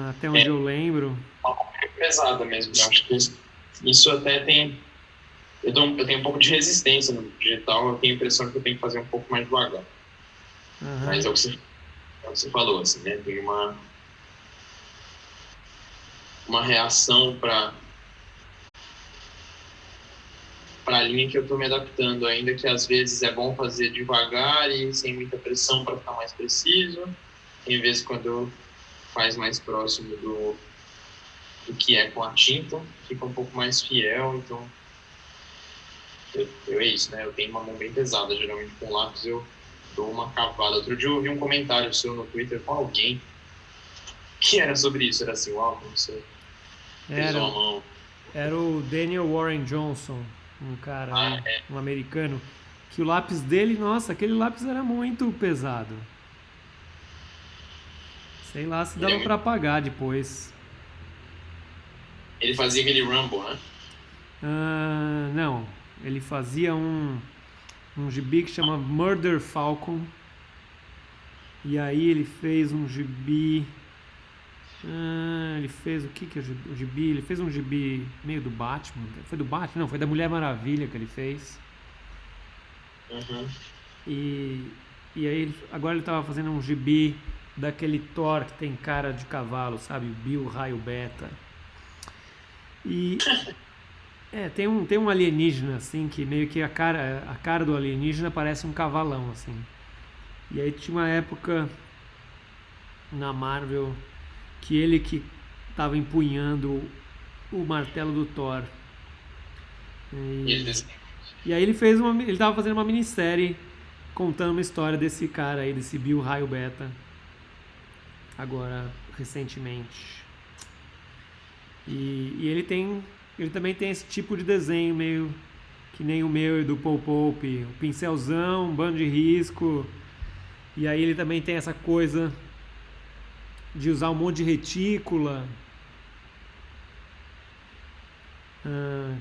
até onde eu lembro. Pesada mesmo. Eu acho que isso até tem. Eu tenho um pouco de resistência no digital. Eu tenho a impressão que eu tenho que fazer um pouco mais devagar. Mas é o que você falou, assim, né? Tem uma reação para a linha que eu estou me adaptando ainda, que às vezes é bom fazer devagar e sem muita pressão para ficar mais preciso. Tem vezes quando faz mais próximo do que é com a tinta, fica um pouco mais fiel. Então é isso, né? Eu tenho uma mão bem pesada, geralmente com lápis eu dou uma cavada. Outro dia eu ouvi um comentário seu no Twitter com alguém que era sobre isso, era assim, uau, como você fez uma mão. Era o Daniel Warren Johnson, um cara, um americano, que o lápis dele, nossa, aquele lápis era muito pesado. Sei lá se dava pra apagar depois. Ele fazia aquele Rumble, né? Não, ele fazia um gibi que chama Murder Falcon. E aí ele fez um gibi... ele fez o que é o gibi? Ele fez um gibi meio do Batman. Foi do Batman? Não, foi da Mulher Maravilha que ele fez. E aí agora ele tava fazendo um gibi daquele Thor que tem cara de cavalo, sabe? O Bill Raio Beta. E tem um alienígena assim, que meio que a cara do alienígena parece um cavalão assim. E aí tinha uma época na Marvel que ele que estava empunhando o martelo do Thor. E aí ele estava fazendo uma minissérie contando uma história desse cara aí, desse Bill Raio Beta, agora recentemente. E ele também tem esse tipo de desenho meio que nem o meu e do Paul Pope, o pincelzão, um bando de risco. E aí ele também tem essa coisa de usar um monte de retícula,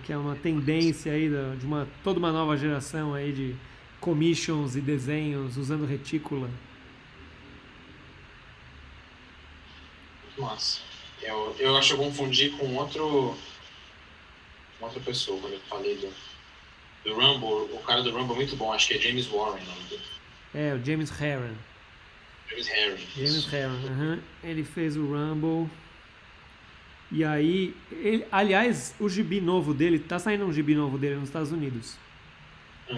que é uma tendência aí de toda uma nova geração aí de commissions e desenhos usando retícula. Nossa, eu acho que eu confundi com outra pessoa quando eu falei do Rumble. O cara do Rumble é muito bom, acho que é James Warren. O James Herron. James Herron, Ele fez o Rumble. E aí, aliás, o gibi novo dele, tá saindo um gibi novo dele nos Estados Unidos.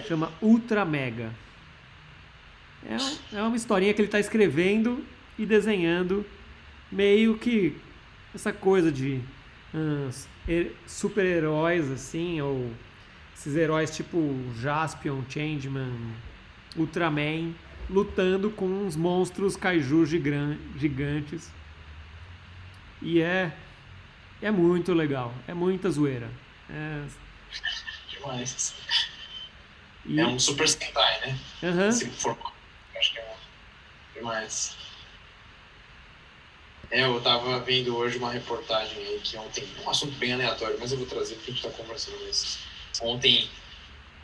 Chama Ultra Mega. É uma historinha que ele tá escrevendo e desenhando, meio que essa coisa de super-heróis, assim, ou esses heróis tipo Jaspion, Changeman, Ultraman, lutando com uns monstros kaiju gigantes. E é muito legal, é muita zoeira. Demais. É um Super Sentai, né? Esse formato, acho que é demais. Eu tava vendo hoje uma reportagem aí que ontem, um assunto bem aleatório, mas eu vou trazer porque a gente tá conversando nisso. Ontem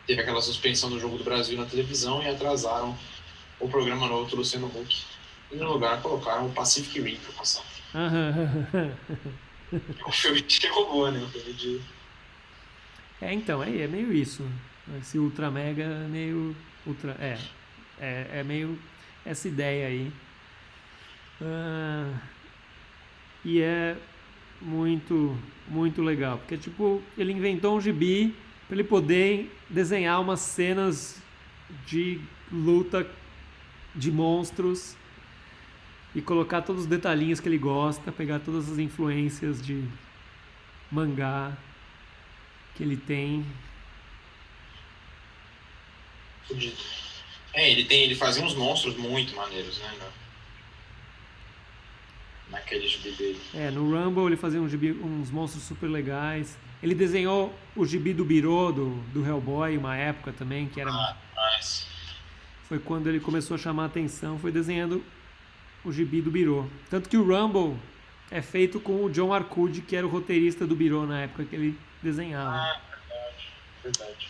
teve aquela suspensão do Jogo do Brasil na televisão e atrasaram o programa novo do Luciano Huck. E no lugar colocaram o Pacific Rim pra passar. O filme de robô, né? O filme de... Então, é meio isso. Esse Ultra Mega é meio... É meio essa ideia aí. E é muito, muito legal. Porque, tipo, ele inventou um gibi para ele poder desenhar umas cenas de luta de monstros e colocar todos os detalhinhos que ele gosta, pegar todas as influências de mangá que ele tem. Fudido. Ele fazia uns monstros muito maneiros, né? Naquele gibi dele. No Rumble ele fazia uns monstros super legais. Ele desenhou o gibi do Biro, do Hellboy, uma época também, que era... Mas... Foi quando ele começou a chamar a atenção, foi desenhando o gibi do Biro. Tanto que o Rumble é feito com o John Arcudi, que era o roteirista do Biro na época que ele desenhava. Verdade.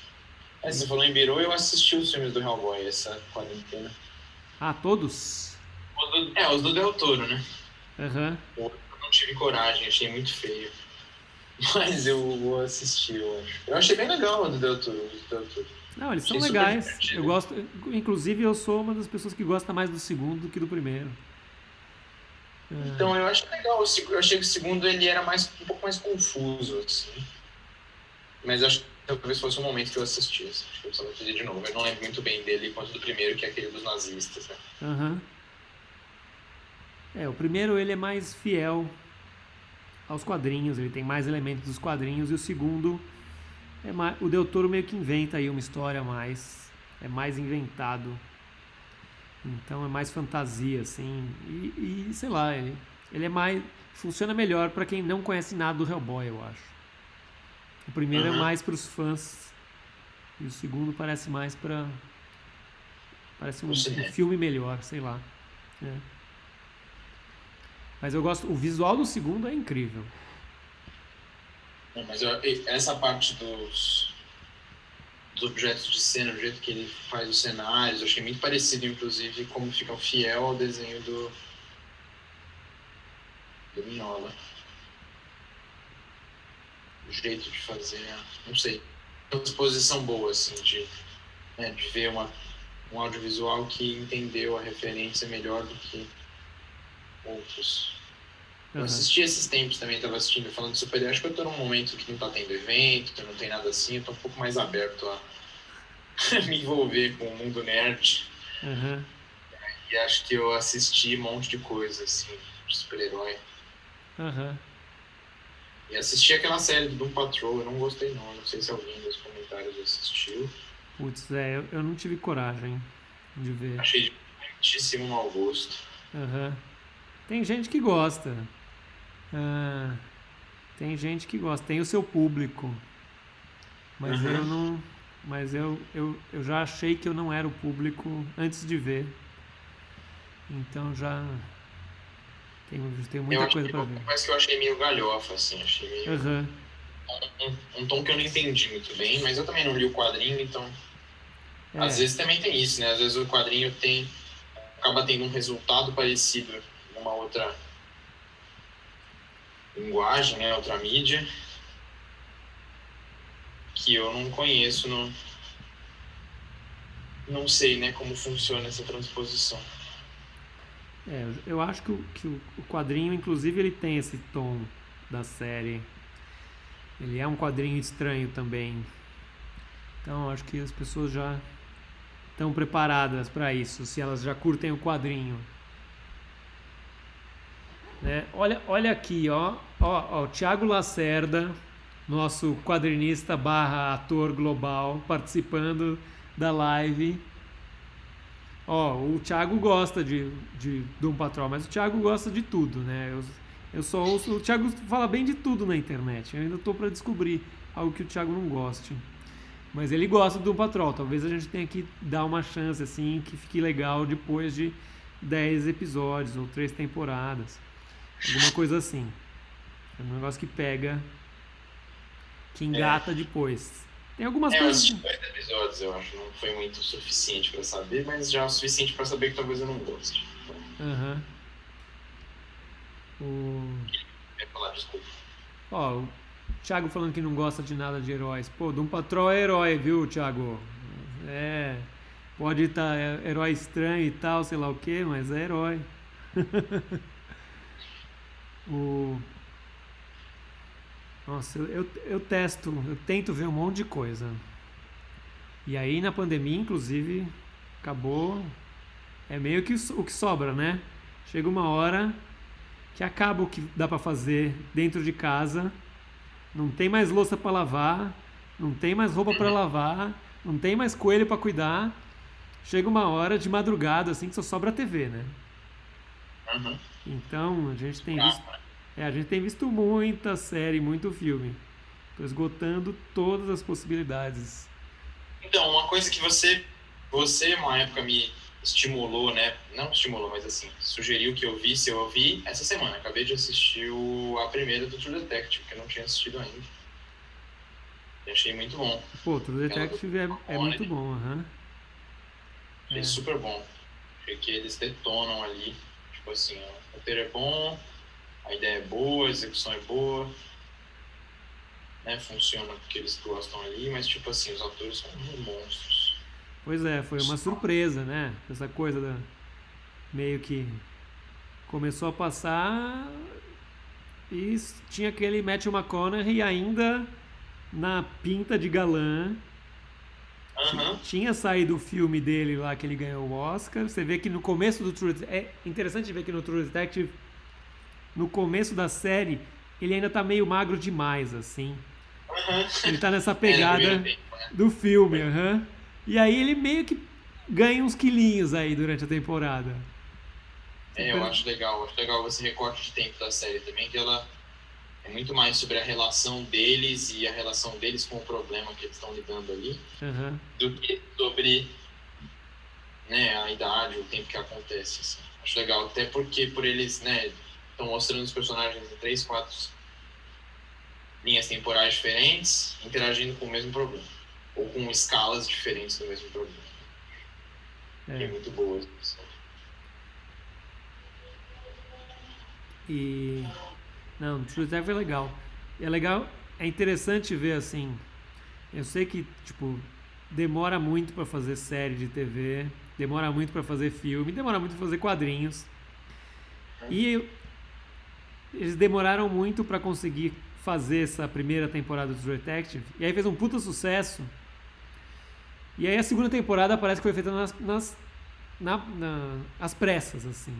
Você falou em Biro, eu assisti os filmes do Hellboy essa quarentena. Todos? Os do Del Toro, né? Aham. Eu não tive coragem, achei muito feio. Mas eu vou assistir, eu acho. Eu achei bem legal o do Del Toro. Não, eles são legais. Eu gosto, inclusive eu sou uma das pessoas que gosta mais do segundo do que do primeiro. Então eu achei legal. Eu achei que o segundo ele era um pouco mais confuso, assim. Mas acho que talvez fosse um momento que eu assistisse. Acho que eu precisava fazer de novo. Eu não lembro muito bem dele quanto do primeiro, que é aquele dos nazistas, né? Aham. O primeiro ele é mais fiel aos quadrinhos, ele tem mais elementos dos quadrinhos, e o segundo o Del Toro meio que inventa aí uma história é mais inventado, então é mais fantasia, assim, e sei lá, ele é mais, funciona melhor pra quem não conhece nada do Hellboy, eu acho. O primeiro é mais pros fãs, e o segundo parece mais parece um filme melhor, sei lá. Mas eu gosto, o visual do segundo é incrível. Mas essa parte dos objetos de cena, do jeito que ele faz os cenários, eu achei muito parecido, inclusive, como ficam fiel ao desenho do Mignola. O jeito de fazer, não sei, uma disposição boa, assim, de ver um audiovisual que entendeu a referência melhor do que outros. Eu assisti esses tempos também, estava assistindo, falando de super. Acho que eu tô num momento que não tá tendo evento, não tem nada assim, eu tô um pouco mais aberto a me envolver com o mundo nerd. E acho que eu assisti um monte de coisa, assim, de super-herói. E assisti aquela série do Doom Patrol, eu não gostei não sei se alguém dos comentários assistiu. Putz, eu não tive coragem de ver. Achei de muitíssimo mau gosto. Tem gente que gosta. Tem gente que gosta, tem o seu público. Mas eu não. Mas eu já achei que eu não era o público antes de ver. Então já tenho muita coisa pra ver. Mas que eu achei meio galhofa, assim, achei meio. Um tom que eu não entendi muito bem, mas eu também não li o quadrinho, então. Às vezes também tem isso, né? Às vezes o quadrinho acaba tendo um resultado parecido numa outra linguagem, né? Outra mídia, que eu não conheço, não sei, né, como funciona essa transposição. Eu acho que o quadrinho, inclusive, ele tem esse tom da série. Ele é um quadrinho estranho também. Então, acho que as pessoas já estão preparadas para isso, se elas já curtem o quadrinho. Olha aqui, ó, o Thiago Lacerda, nosso quadrinista / ator global, participando da live. O Thiago gosta de Doom Patrol, mas o Thiago gosta de tudo, né? Eu só ouço, o Thiago fala bem de tudo na internet, eu ainda tô para descobrir algo que o Thiago não goste. Mas ele gosta do Doom Patrol, talvez a gente tenha que dar uma chance, assim, que fique legal depois de 10 episódios ou 3 temporadas. Alguma coisa assim. É um negócio que pega, que engata depois. Tem algumas coisas. Eu assisti 10 episódios, eu acho. Não foi muito o suficiente pra saber, mas já é o suficiente pra saber que talvez eu não goste. Quer falar, desculpa. O Thiago falando que não gosta de nada de heróis. Pô, Doom Patrol é herói, viu, Thiago? Pode estar herói estranho e tal, sei lá o que, mas é herói. Nossa, eu tento ver um monte de coisa. E aí na pandemia, inclusive, acabou. É meio que o que sobra, né? Chega uma hora que acaba o que dá pra fazer dentro de casa. Não tem mais louça pra lavar, não tem mais roupa pra lavar, não tem mais coelho pra cuidar. Chega uma hora de madrugada assim que só sobra a TV, né? Uhum. Então Bravo, né? a gente tem visto muita série, muito filme. Tô esgotando todas as possibilidades. Então, uma coisa que você, uma época, me estimulou, né? Não estimulou, mas assim, sugeriu que eu visse, eu vi essa semana. Acabei de assistir a primeira do True Detective, que eu não tinha assistido ainda. E achei muito bom. Pô, True Aquela do Detective é muito McConaughey, bom, aham. achei super bom. Achei que eles detonam ali. Tipo assim, o roteiro é bom, a ideia é boa, a execução é boa, né? Funciona porque eles gostam ali, mas tipo assim, os atores são monstros. Pois é, foi uma surpresa, né? Essa coisa da meio que começou a passar e tinha aquele Matthew McConaughey ainda na pinta de galã. Aham. Tinha saído o filme dele lá que ele ganhou o Oscar. Você vê que no começo do True Detective, é interessante ver que no True Detective, no começo da série, ele ainda tá meio magro demais, assim. Aham. Ele tá nessa É, no primeiro pegada tempo, né? do filme, aham. E aí ele meio que ganha uns quilinhos aí durante a temporada. Você É, eu per- acho legal esse recorte de tempo da série também, que ela é muito mais sobre a relação deles e a relação deles com o problema que eles estão lidando ali, Aham. do que sobre, né, a idade, o tempo que acontece, assim. Acho legal, até porque por eles, né, estão mostrando os personagens em 3, 4 linhas temporais diferentes, interagindo com o mesmo problema, ou com escalas diferentes do mesmo problema. Que é É. muito boa isso. E. Não, True Detective é legal. É legal, é interessante ver assim. Eu sei que, tipo, demora muito pra fazer série de TV, demora muito pra fazer filme, demora muito pra fazer quadrinhos. E eles demoraram muito pra conseguir fazer essa primeira temporada do True Detective. E aí fez um puta sucesso. E aí a segunda temporada parece que foi feita às pressas, assim.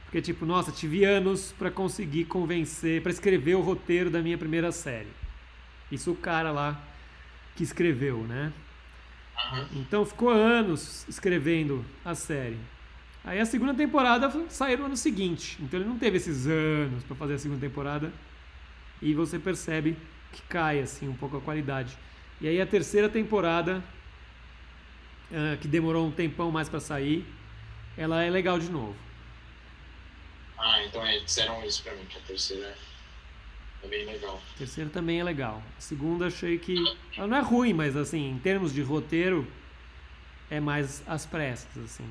Porque, tipo, nossa, tive anos pra conseguir convencer, pra escrever o roteiro da minha primeira série. Isso o cara lá que escreveu, né? Aham. Então ficou anos escrevendo a série. Aí a segunda temporada saiu no ano seguinte. Então ele não teve esses anos pra fazer a segunda temporada. E você percebe que cai assim um pouco a qualidade. E aí a terceira temporada, que demorou um tempão mais pra sair, ela é legal de novo. Ah, então disseram isso pra mim, que a terceira é bem legal. A terceira também é legal. A segunda achei que ela não é ruim, mas assim, em termos de roteiro, é mais às pressas, assim.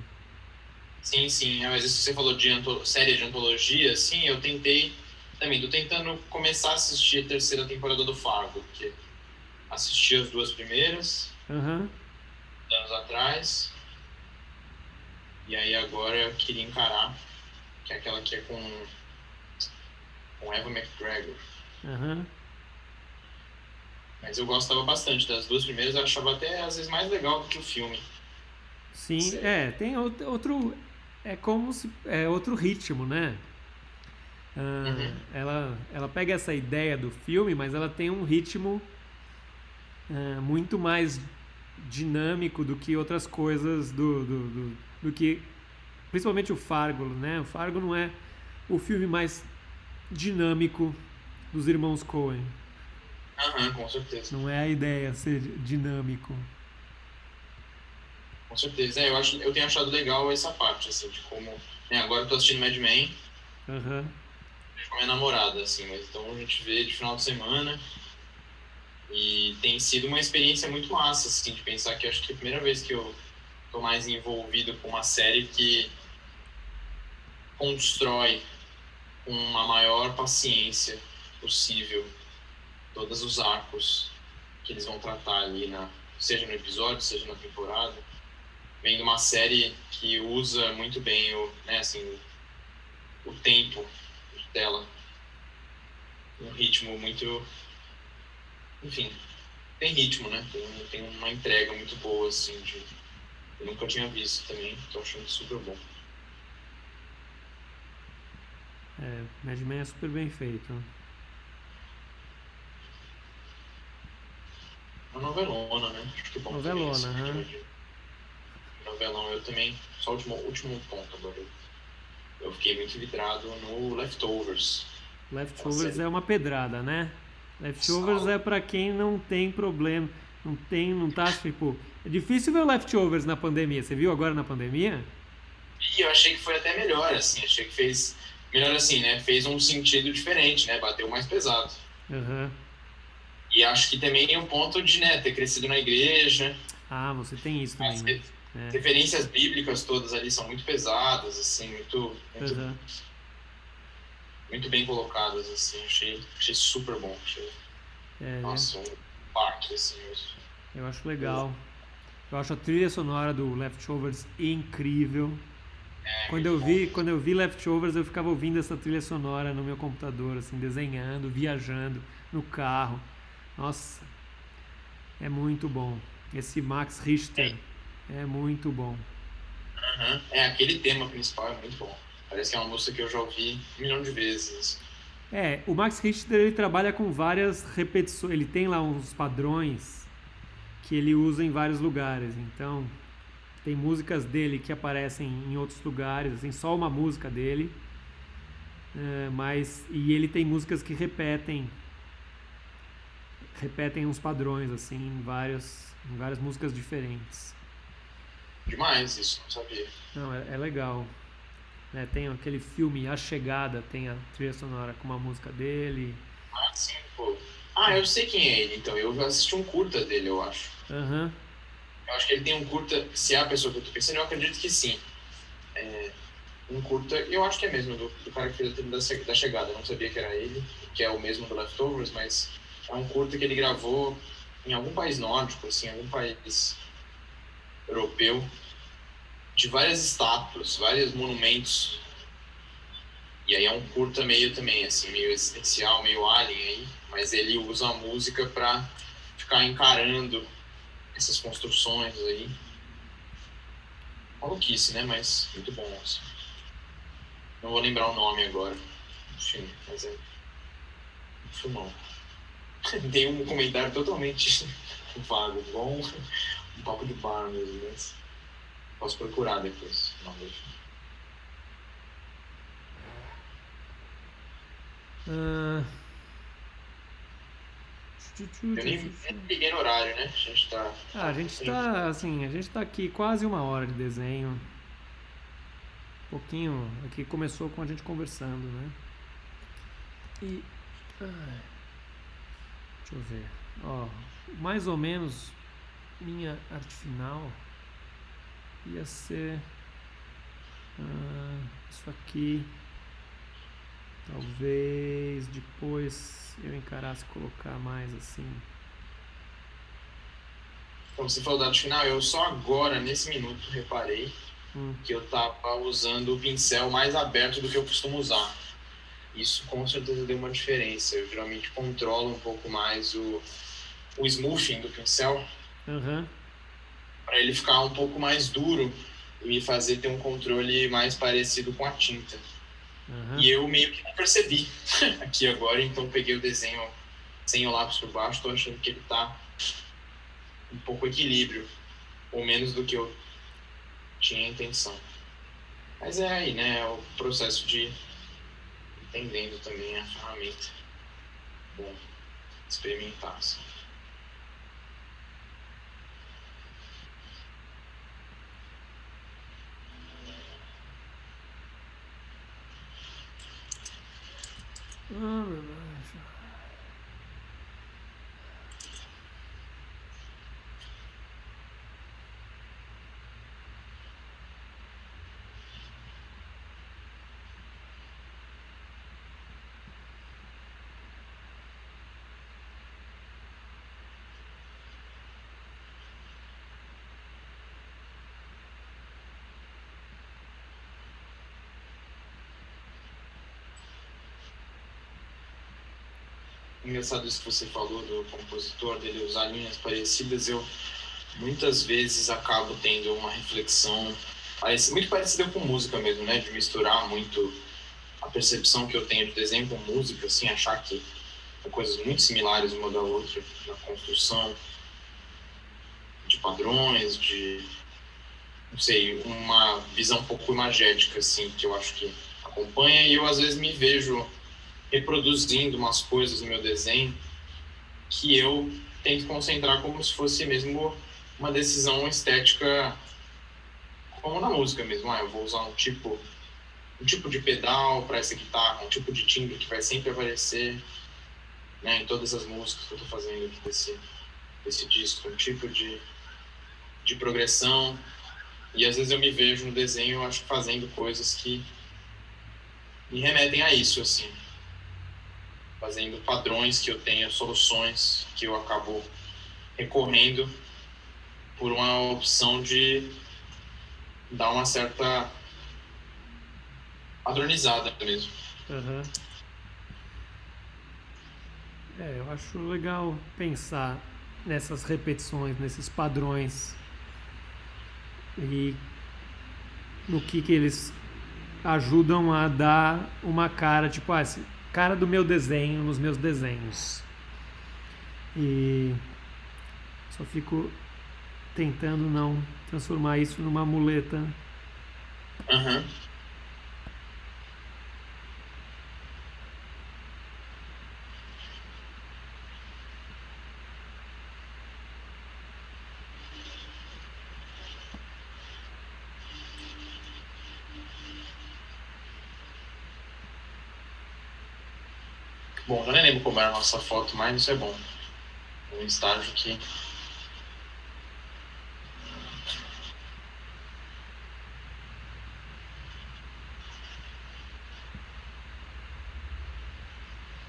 Sim, sim. Mas isso que você falou de série de antologia, sim, eu tentei também. Tô tentando começar a assistir a terceira temporada do Fargo, porque assisti as duas primeiras, Aham. anos atrás, e aí agora eu queria encarar, que é aquela que é com Evan McGregor. Aham. Mas eu gostava bastante das duas primeiras, eu achava até às vezes mais legal do que o filme, a Sim, série. tem outro. É como se. É outro ritmo, né? Uhum. Ela pega essa ideia do filme, mas ela tem um ritmo muito mais dinâmico do que outras coisas do que. Principalmente o Fargo, né? O Fargo não é o filme mais dinâmico dos irmãos Coen. Aham, com certeza. Não é a ideia ser dinâmico. Com certeza. É, eu tenho achado legal essa parte, assim, de como. Né, agora eu tô assistindo Mad Men Aham. com a minha namorada, assim, mas então a gente vê de final de semana. E tem sido uma experiência muito massa, assim, de pensar que eu acho que é a primeira vez que eu tô mais envolvido com uma série que constrói com uma maior paciência possível todos os arcos que eles vão tratar ali, seja no episódio, seja na temporada. Vem de uma série que usa muito bem né, assim, o tempo de tela, um ritmo muito, enfim, tem ritmo, né? Tem uma entrega muito boa, assim, eu nunca tinha visto também, tô achando super bom. Mad Men é super bem feito. Uma novelona, né? Acho que é bom também, Novelona, assim, aham. de novelão. Eu também, só o último ponto agora. Eu fiquei muito vidrado no Leftovers. Aquela Leftovers série é uma pedrada, né? Leftovers sal. é pra quem não tem problema, não tá, tipo... É difícil ver o Leftovers na pandemia. Você viu agora na pandemia? E eu achei que foi até melhor, assim. Achei que fez... Melhor assim, né? Fez um sentido diferente, né? Bateu mais pesado. Aham. E acho que também é um ponto de, né, ter crescido na igreja. Ah, você tem isso também, As né? É. referências bíblicas todas ali são muito pesadas, assim, Aham. muito bem colocadas, assim. Achei super bom. Achei, É, nossa, um baque, assim, mesmo. eu acho legal. Eu acho a trilha sonora do Leftovers incrível. É Quando muito eu bom. vi, quando eu vi Leftovers, eu ficava ouvindo essa trilha sonora no meu computador, assim, desenhando, viajando no carro. Nossa, é muito bom. Esse Max Richter é muito bom. Uhum. Aquele tema principal é muito bom. Parece que é uma música que eu já ouvi 1 milhão de vezes. O Max Richter ele trabalha com várias repetições, ele tem lá uns padrões que ele usa em vários lugares. Então, tem músicas dele que aparecem em outros lugares, assim, só uma música dele. E ele tem músicas que repetem uns padrões assim em várias músicas diferentes. Demais isso, não sabia. Não, é legal. Tem aquele filme A Chegada, tem a trilha sonora com uma música dele. Ah, sim, pô. Ah, eu sei quem é ele, então. Eu já assisti um curta dele, eu acho. Aham. Eu acho que ele tem um curta, se é a pessoa que eu tô pensando, eu acredito que sim. Um curta, eu acho que é mesmo, do cara que fez a trilha da Chegada. Eu não sabia que era ele, que é o mesmo do Leftovers, mas é um curta que ele gravou em algum país nórdico, assim, algum país europeu, de várias estátuas, vários monumentos. E aí é um curta meio também, assim, meio existencial, meio alien aí, mas ele usa a música pra ficar encarando essas construções aí. Maluquice, né? Mas muito bom, assim. Não vou lembrar o nome agora. Enfim, mas é um filmão. Tem um comentário totalmente vago, bom, um papo de bar mesmo, mas posso procurar depois. Não, Ah, eu nem peguei no horário, né? A gente tá a com gente tempo. tá assim, a gente tá aqui quase uma hora de desenho. Um pouquinho, aqui começou com a gente conversando, né? E deixa eu ver. Ó, mais ou menos minha arte final ia ser isso aqui. Talvez depois eu encarasse colocar mais assim. Como você falou da arte final, eu só agora, nesse minuto, reparei que eu tava usando o pincel mais aberto do que eu costumo usar. Isso com certeza deu uma diferença. Eu geralmente controlo um pouco mais o smoothing do pincel Aham. para ele ficar um pouco mais duro e me fazer ter um controle mais parecido com a tinta. Aham. E eu meio que não percebi aqui agora, então peguei o desenho sem o lápis por baixo, tô achando que ele tá um pouco equilíbrio, ou menos do que eu tinha a intenção. Mas é aí, né, é o processo de entendendo também a ferramenta. Bom, experimentar, assim. Ah, meu Deus. Engraçado isso que você falou do compositor, dele usar linhas parecidas. Eu muitas vezes acabo tendo uma reflexão muito parecida com música mesmo, né? De misturar muito a percepção que eu tenho de desenho com música, assim, achar que são coisas muito similares uma da outra, na construção de padrões, de, não sei, uma visão um pouco imagética, assim, que eu acho que acompanha, e eu às vezes me vejo reproduzindo umas coisas no meu desenho que eu tento concentrar como se fosse mesmo uma decisão estética, como na música mesmo. Eu vou usar um tipo de pedal para essa guitarra, um tipo de timbre que vai sempre aparecer, né, em todas as músicas que eu estou fazendo aqui desse disco, um tipo de progressão. E às vezes eu me vejo no desenho, eu acho, fazendo coisas que me remetem a isso, assim. Fazendo padrões que eu tenho, soluções que eu acabo recorrendo por uma opção de dar uma certa padronizada mesmo. Uhum. Eu acho legal pensar nessas repetições, nesses padrões e no que eles ajudam a dar uma cara, tipo, cara do meu desenho nos meus desenhos. E só fico tentando não transformar isso numa muleta. Uhum. Bom, eu nem lembro como era a nossa foto, mas isso é bom. Um estágio que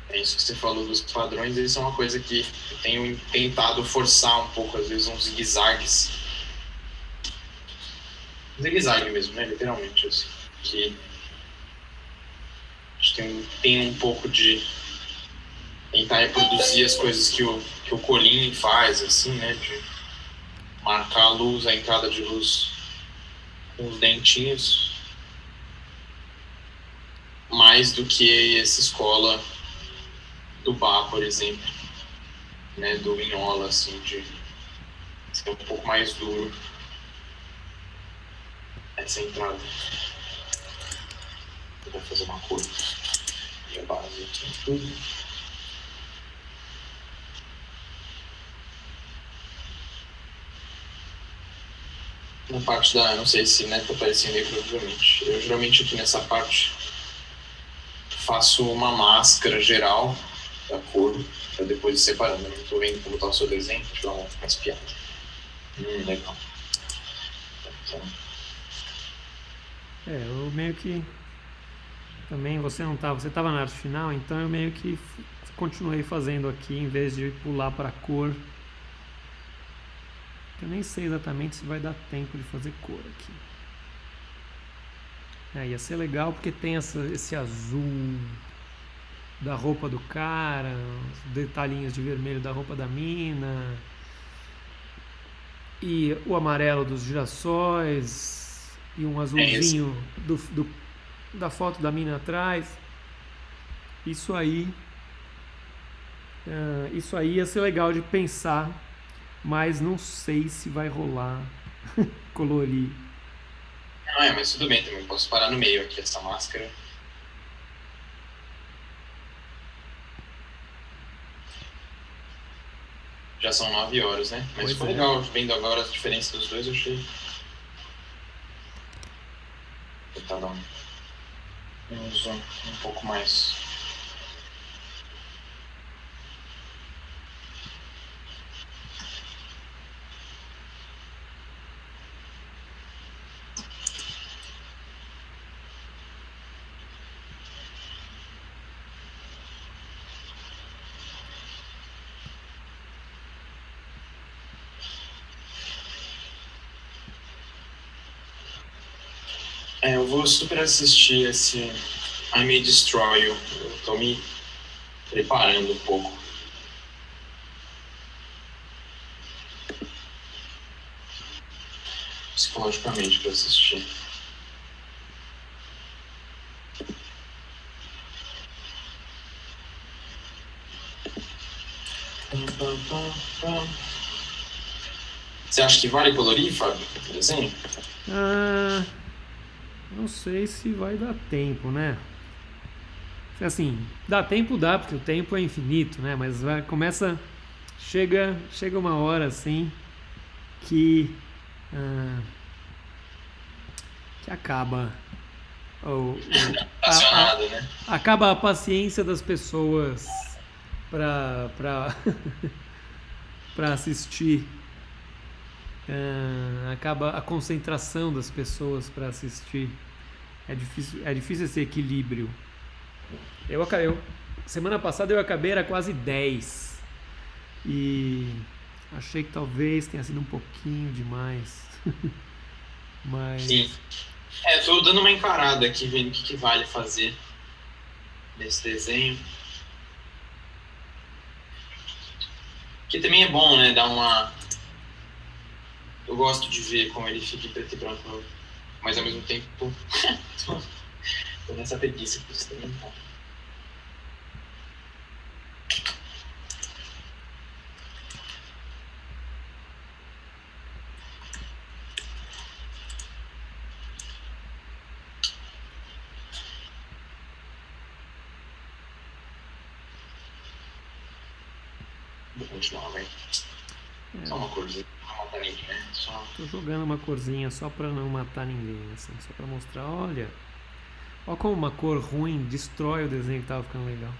é isso que você falou dos padrões, eles são uma coisa que eu tenho tentado forçar um pouco, às vezes, uns zigue-zagues. Zigue-zague mesmo, né? Literalmente, assim. Que a gente tem um pouco de tentar reproduzir as coisas que o Colin faz, assim, né? De marcar a luz, a entrada de luz com os dentinhos. Mais do que essa escola do Bach, por exemplo, né? Do Vignola, assim, de ser um pouco mais duro essa entrada. Eu vou fazer uma cor e a base aqui em tudo. Na parte da, não sei se tá aparecendo aí provavelmente. Eu geralmente aqui nessa parte faço uma máscara geral da cor para depois ir separando. Eu não tô vendo como tá o seu desenho, deixa eu dar uma espiada. Legal. Então, Eu meio que também você estava na arte final, então eu meio que continuei fazendo aqui em vez de pular para a cor. Eu nem sei exatamente se vai dar tempo de fazer cor aqui. Ia ser legal porque tem esse azul da roupa do cara, os detalhinhos de vermelho da roupa da mina e o amarelo dos girassóis e um azulzinho da foto da mina atrás. Isso aí ia ser legal de pensar, mas não sei se vai rolar colorir. Não, mas tudo bem também, posso parar no meio aqui essa máscara. Já são 9 horas, né? Mas foi legal, vendo agora as diferenças dos dois, eu achei. Vou tentar dar um zoom um pouco mais. Eu vou super assistir esse I May Destroy You. Eu tô me preparando um pouco. Psicologicamente para assistir. Você acha que vale colorir, Fábio, o desenho? Não sei se vai dar tempo, né? Assim, dá tempo dá, porque o tempo é infinito, né? Mas chega uma hora assim que acaba Apaixonado, né? acaba a paciência das pessoas para assistir. Acaba a concentração das pessoas para assistir. É difícil esse equilíbrio. Semana passada eu acabei, era quase 10. E achei que talvez tenha sido um pouquinho demais. Mas... Sim. Tô dando uma encarada aqui, vendo o que vale fazer nesse desenho. Que também é bom, né? Dar uma... Eu gosto de ver como ele fica em preto e branco, mas ao mesmo tempo tô nessa preguiça por isso também. Vou continuar, vai. Só uma corzinha, não matar ninguém, né? Tô jogando uma corzinha só pra não matar ninguém, assim, só pra mostrar, olha como uma cor ruim destrói o desenho que tava ficando legal.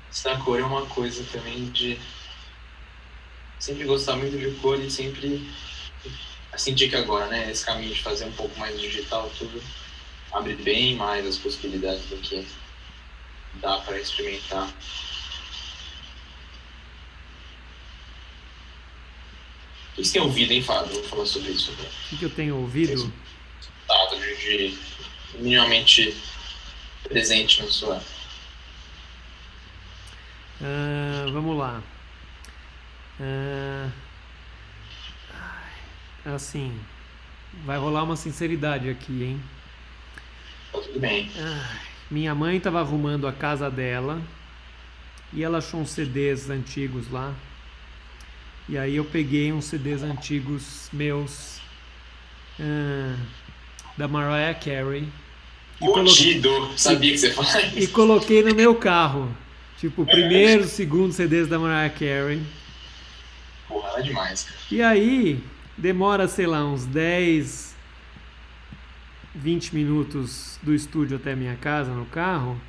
Essa cor é uma coisa também de sempre gostar muito de cor e sempre sentir que agora, né, esse caminho de fazer um pouco mais digital, tudo abre bem mais as possibilidades do que dá para experimentar. O que você tem ouvido, hein, Fábio? Vou falar sobre isso agora. O que eu tenho ouvido? De minimamente presente na sua... Vamos lá. Assim, vai rolar uma sinceridade aqui, hein? Tá tudo bem. Minha mãe estava arrumando a casa dela e ela achou uns CDs antigos lá. E aí eu peguei uns CDs antigos meus da Mariah Carey. Sabia que você ia falar isso. E coloquei no meu carro. Tipo, o primeiro, segundo CDs da Mariah Carey. Porra, ela é demais, cara. E aí, demora, sei lá, uns 10, 20 minutos do estúdio até a minha casa no carro.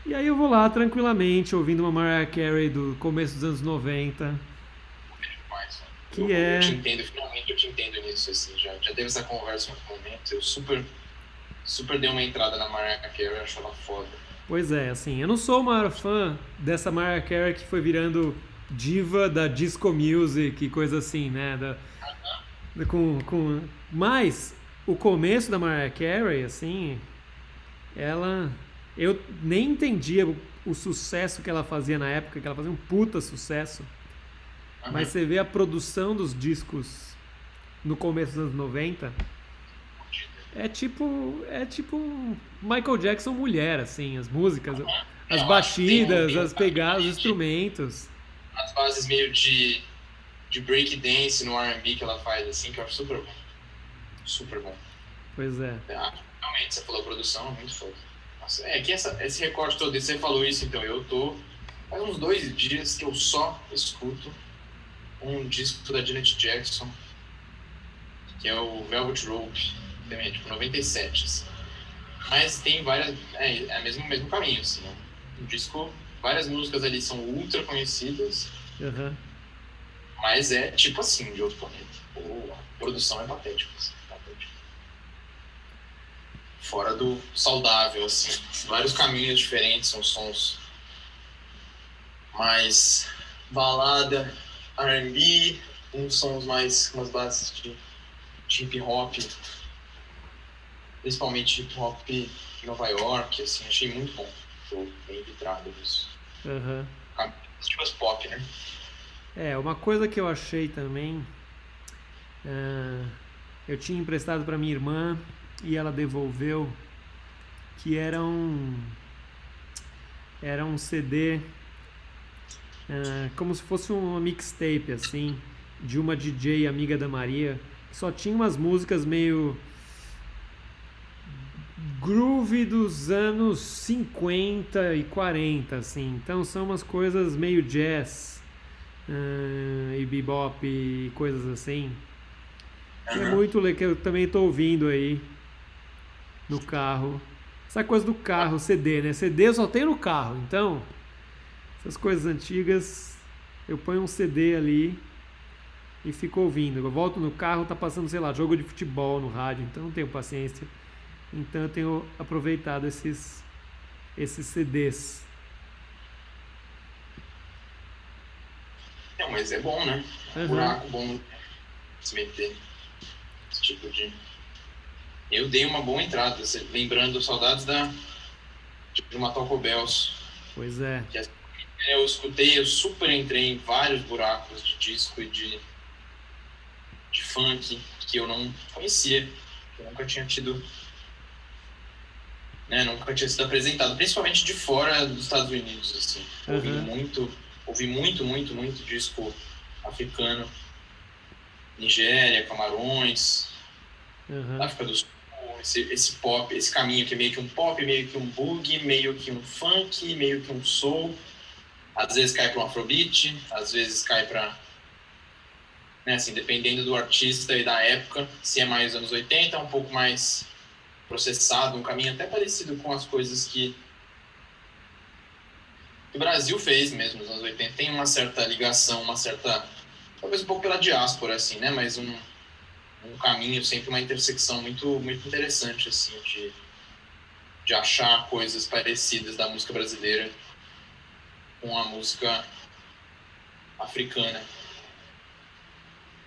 E aí eu vou lá tranquilamente, ouvindo uma Mariah Carey do começo dos anos 90. Eu te entendo, finalmente eu te entendo nisso, assim, já teve essa conversa em outro momento, eu super dei uma entrada na Mariah Carey, eu acho ela foda. Pois é, assim, eu não sou o maior fã dessa Mariah Carey que foi virando diva da disco music e coisa assim, né, mas o começo da Mariah Carey, assim, eu nem entendia o sucesso que ela fazia na época, que ela fazia um puta sucesso. Mas você vê a produção dos discos no começo dos anos 90, é tipo Michael Jackson mulher, assim, as músicas, as batidas, as pegadas, os instrumentos. As bases meio de breakdance no R&B que ela faz, assim, que eu acho super bom. Super bom. Pois é. Realmente, você falou produção, muito foda. Nossa, que esse recorte todo, você falou isso, então eu faz uns 2 dias que eu só escuto um disco da Janet Jackson, que é o Velvet Rope, também, tipo 97, assim. Mas tem várias, é o mesmo caminho, assim, né? Um disco, várias músicas ali são ultra conhecidas, mas é tipo assim, de outro planeta. A produção é patética, assim, patética. Fora do saudável, assim, vários caminhos diferentes, são sons mais balada, R&B, uns sons mais, umas bases de hip hop, principalmente hip hop de Nova York, assim, achei muito bom. Tô bem vidrado nisso. Aham. Estilos pop, né? Uma coisa que eu achei também, ah, eu tinha emprestado para minha irmã e ela devolveu, que era um CD, como se fosse uma mixtape assim, de uma DJ amiga da Maria, que só tinha umas músicas meio groove dos anos 50 e 40, assim. Então são umas coisas meio jazz, e bebop e coisas assim. Que é muito legal, que eu também estou ouvindo aí no carro. Essa coisa do carro, CD, né? CD eu só tenho no carro, então essas coisas antigas eu ponho um CD ali e fico ouvindo. Eu volto no carro, tá passando, sei lá, jogo de futebol no rádio, então não tenho paciência. Então eu tenho aproveitado esses CDs. Não, mas é bom, né? É um buraco bom se meter. Esse tipo de... Eu dei uma boa entrada, lembrando saudades de uma Taco Bells. Pois é. Eu escutei, eu super entrei em vários buracos de disco e de funk que eu não conhecia, que eu nunca tinha tido, né, nunca tinha sido apresentado, principalmente de fora dos Estados Unidos, assim. Ouvi muito disco africano, Nigéria, Camarões, África do Sul, esse pop, esse caminho que é meio que um pop, meio que um boogie, meio que um funk, meio que um soul, às vezes cai para um afrobeat, às vezes cai para, né, assim, dependendo do artista e da época, se é mais anos 80, um pouco mais processado, um caminho até parecido com as coisas que o Brasil fez mesmo nos anos 80. Tem uma certa ligação, talvez um pouco pela diáspora, assim, né, mas um caminho, sempre uma intersecção muito interessante, assim, de achar coisas parecidas da música brasileira com a música africana.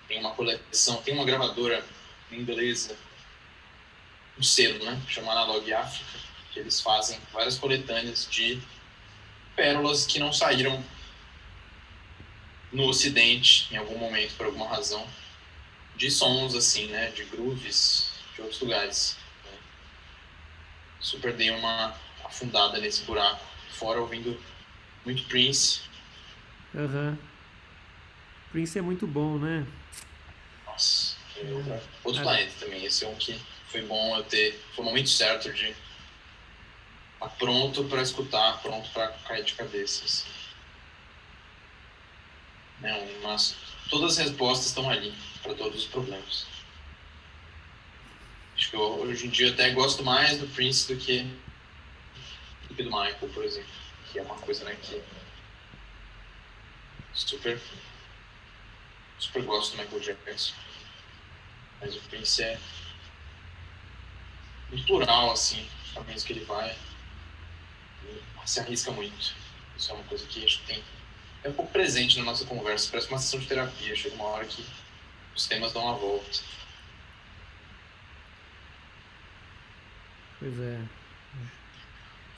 Tem uma coleção, tem uma gravadora inglesa, um selo, né, chamado Analog África, que eles fazem várias coletâneas de pérolas que não saíram no Ocidente em algum momento, por alguma razão, de sons, assim, né, de grooves de outros lugares. Super dei uma afundada nesse buraco, fora ouvindo muito Prince. Prince é muito bom, né? Nossa, outro planeta também. Esse é um que foi bom eu ter. Foi o momento certo de estar pronto para escutar, pronto para cair de cabeça. Assim. Mas todas as respostas estão ali para todos os problemas. Acho que hoje em dia até gosto mais do Prince do que do Michael, por exemplo, que é uma coisa, né, que super gosto do Michael Jackson. Mas o Prince é muito plural, assim, os caminhos que ele vai, e se arrisca muito. Isso é uma coisa que acho que é um pouco presente na nossa conversa, parece uma sessão de terapia. Chega uma hora que os temas dão uma volta. Pois é.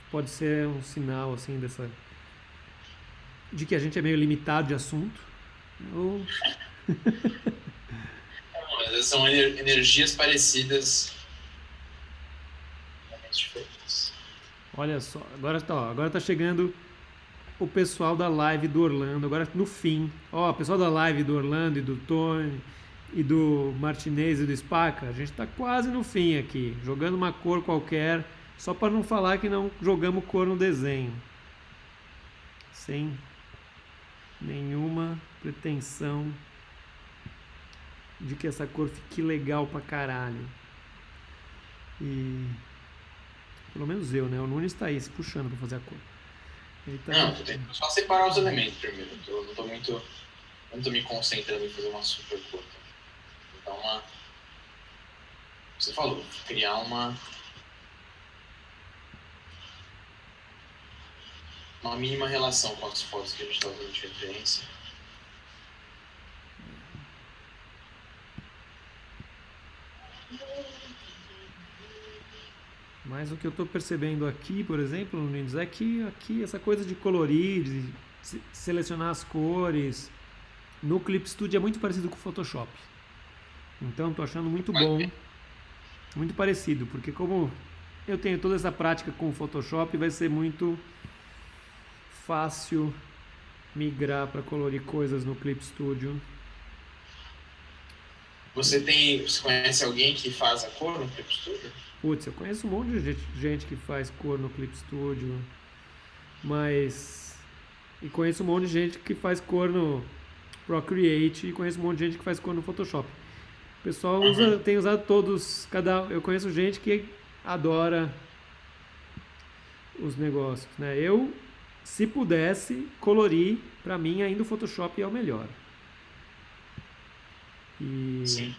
Pode ser um sinal, assim, de que a gente é meio limitado de assunto. Ou... Mas são energias parecidas, mas diferentes. Olha só, agora tá chegando o pessoal da live do Orlando, agora no fim. Ó, o pessoal da live do Orlando e do Tony e do Martinez e do Spaca, a gente tá quase no fim aqui, jogando uma cor qualquer, só para não falar que não jogamos cor no desenho. Sem nenhuma pretensão de que essa cor fique legal pra caralho. E pelo menos eu, né? O Nunes tá aí se puxando pra fazer a cor. Não, tô tentando só separar os elementos primeiro. Eu não tô me concentrando em fazer uma super cor. Então, você falou, criar uma mínima relação com as fotos que a gente está usando de referência. Mas o que eu estou percebendo aqui, por exemplo, Nunes, é que aqui essa coisa de colorir, de selecionar as cores, no Clip Studio é muito parecido com o Photoshop. Então estou achando muito Mas, bom, muito parecido, porque como eu tenho toda essa prática com o Photoshop, vai ser muito fácil migrar para colorir coisas no Clip Studio. você conhece alguém que faz a cor no Clip Studio? Putz, eu conheço um monte de gente que faz cor no Clip Studio, mas... E conheço um monte de gente que faz cor no Procreate e conheço um monte de gente que faz cor no Photoshop. O pessoal tem usado todos, eu conheço gente que adora os negócios, né? Eu, se pudesse colorir, pra mim ainda o Photoshop é o melhor. E Sim.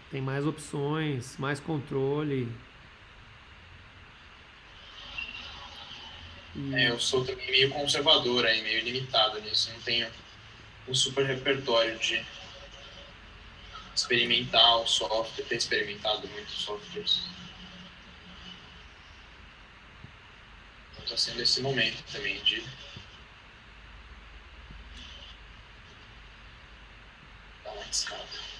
tem mais opções, mais controle. Eu sou também meio conservador aí, meio limitado nisso. Não tenho um super repertório de experimentar o software, ter experimentado muitos softwares. Então está sendo esse momento também de dar uma arriscada.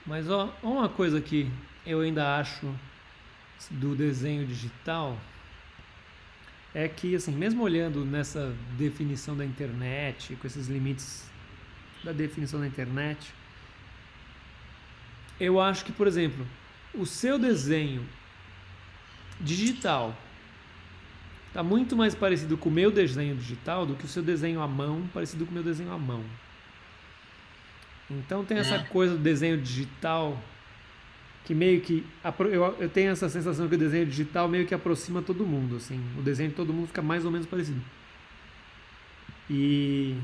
Mas uma coisa que eu ainda acho do desenho digital é que, assim, mesmo olhando nessa definição da internet, com esses limites da definição da internet, eu acho que, por exemplo, o seu desenho digital está muito mais parecido com o meu desenho digital do que o seu desenho à mão parecido com o meu desenho à mão. Então tem essa coisa do desenho digital que meio que... Eu tenho essa sensação que o desenho digital meio que aproxima todo mundo, assim. O desenho de todo mundo fica mais ou menos parecido. E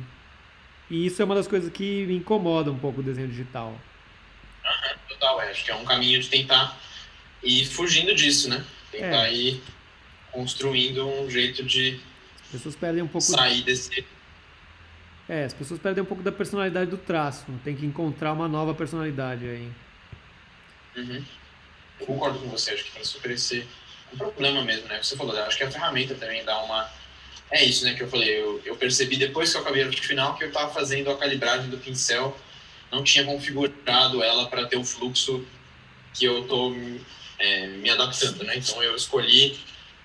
isso é uma das coisas que me incomoda um pouco o desenho digital. Total, acho que é um caminho de tentar ir fugindo disso, né? Tentar ir construindo um jeito de as pessoas perdem um pouco sair desse... as pessoas perdem um pouco da personalidade do traço. Tem que encontrar uma nova personalidade aí. Eu concordo com você, acho que tem que super esse um problema mesmo, né? Você falou, acho que a ferramenta também dá uma... É isso, né, que eu falei. Eu percebi depois que eu acabei o final que eu estava fazendo a calibragem do pincel, não tinha configurado ela para ter o fluxo que eu estou me adaptando, né? Então eu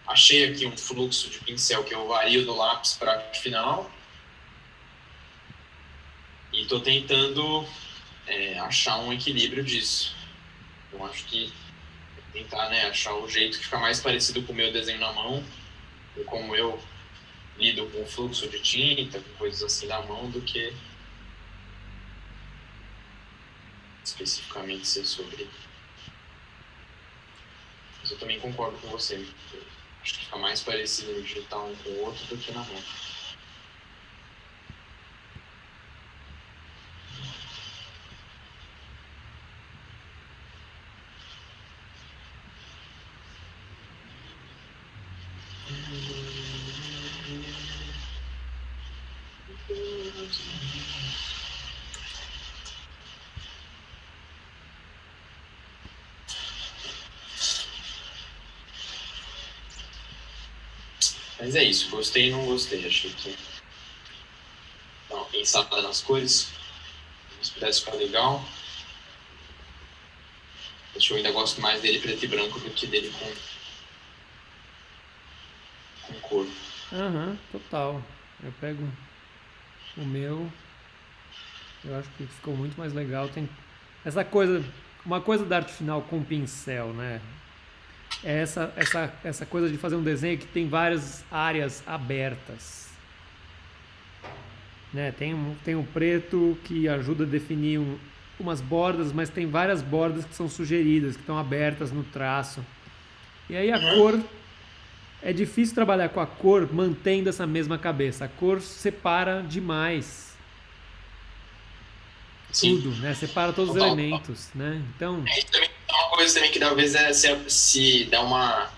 achei aqui um fluxo de pincel que eu vario do lápis para o final e estou tentando achar um equilíbrio disso. Eu acho que tentar, né, achar o jeito que fica mais parecido com o meu desenho na mão, ou como eu lido com o fluxo de tinta, com coisas assim da mão, do que especificamente ser sobre. Mas eu também concordo com você. Eu acho que fica mais parecido no digital um com o outro do que na mão. Mas é isso, gostei e não gostei. Achei que dar uma pensada nas cores, se pudesse ficar legal. Acho que eu ainda gosto mais dele preto e branco do que dele com cor. Total. Eu pego o meu, eu acho que ficou muito mais legal. Tem essa coisa, uma coisa da arte final com pincel, né? É essa coisa de fazer um desenho que tem várias áreas abertas. né? Tem um preto que ajuda a definir umas bordas, mas tem várias bordas que são sugeridas, que estão abertas no traço. E aí a Uhum. cor, é difícil trabalhar com a cor mantendo essa mesma cabeça. A cor separa demais Sim, tudo, né? Separa todos os total. elementos, né? Então, Isso também é uma coisa também que talvez é se dar uma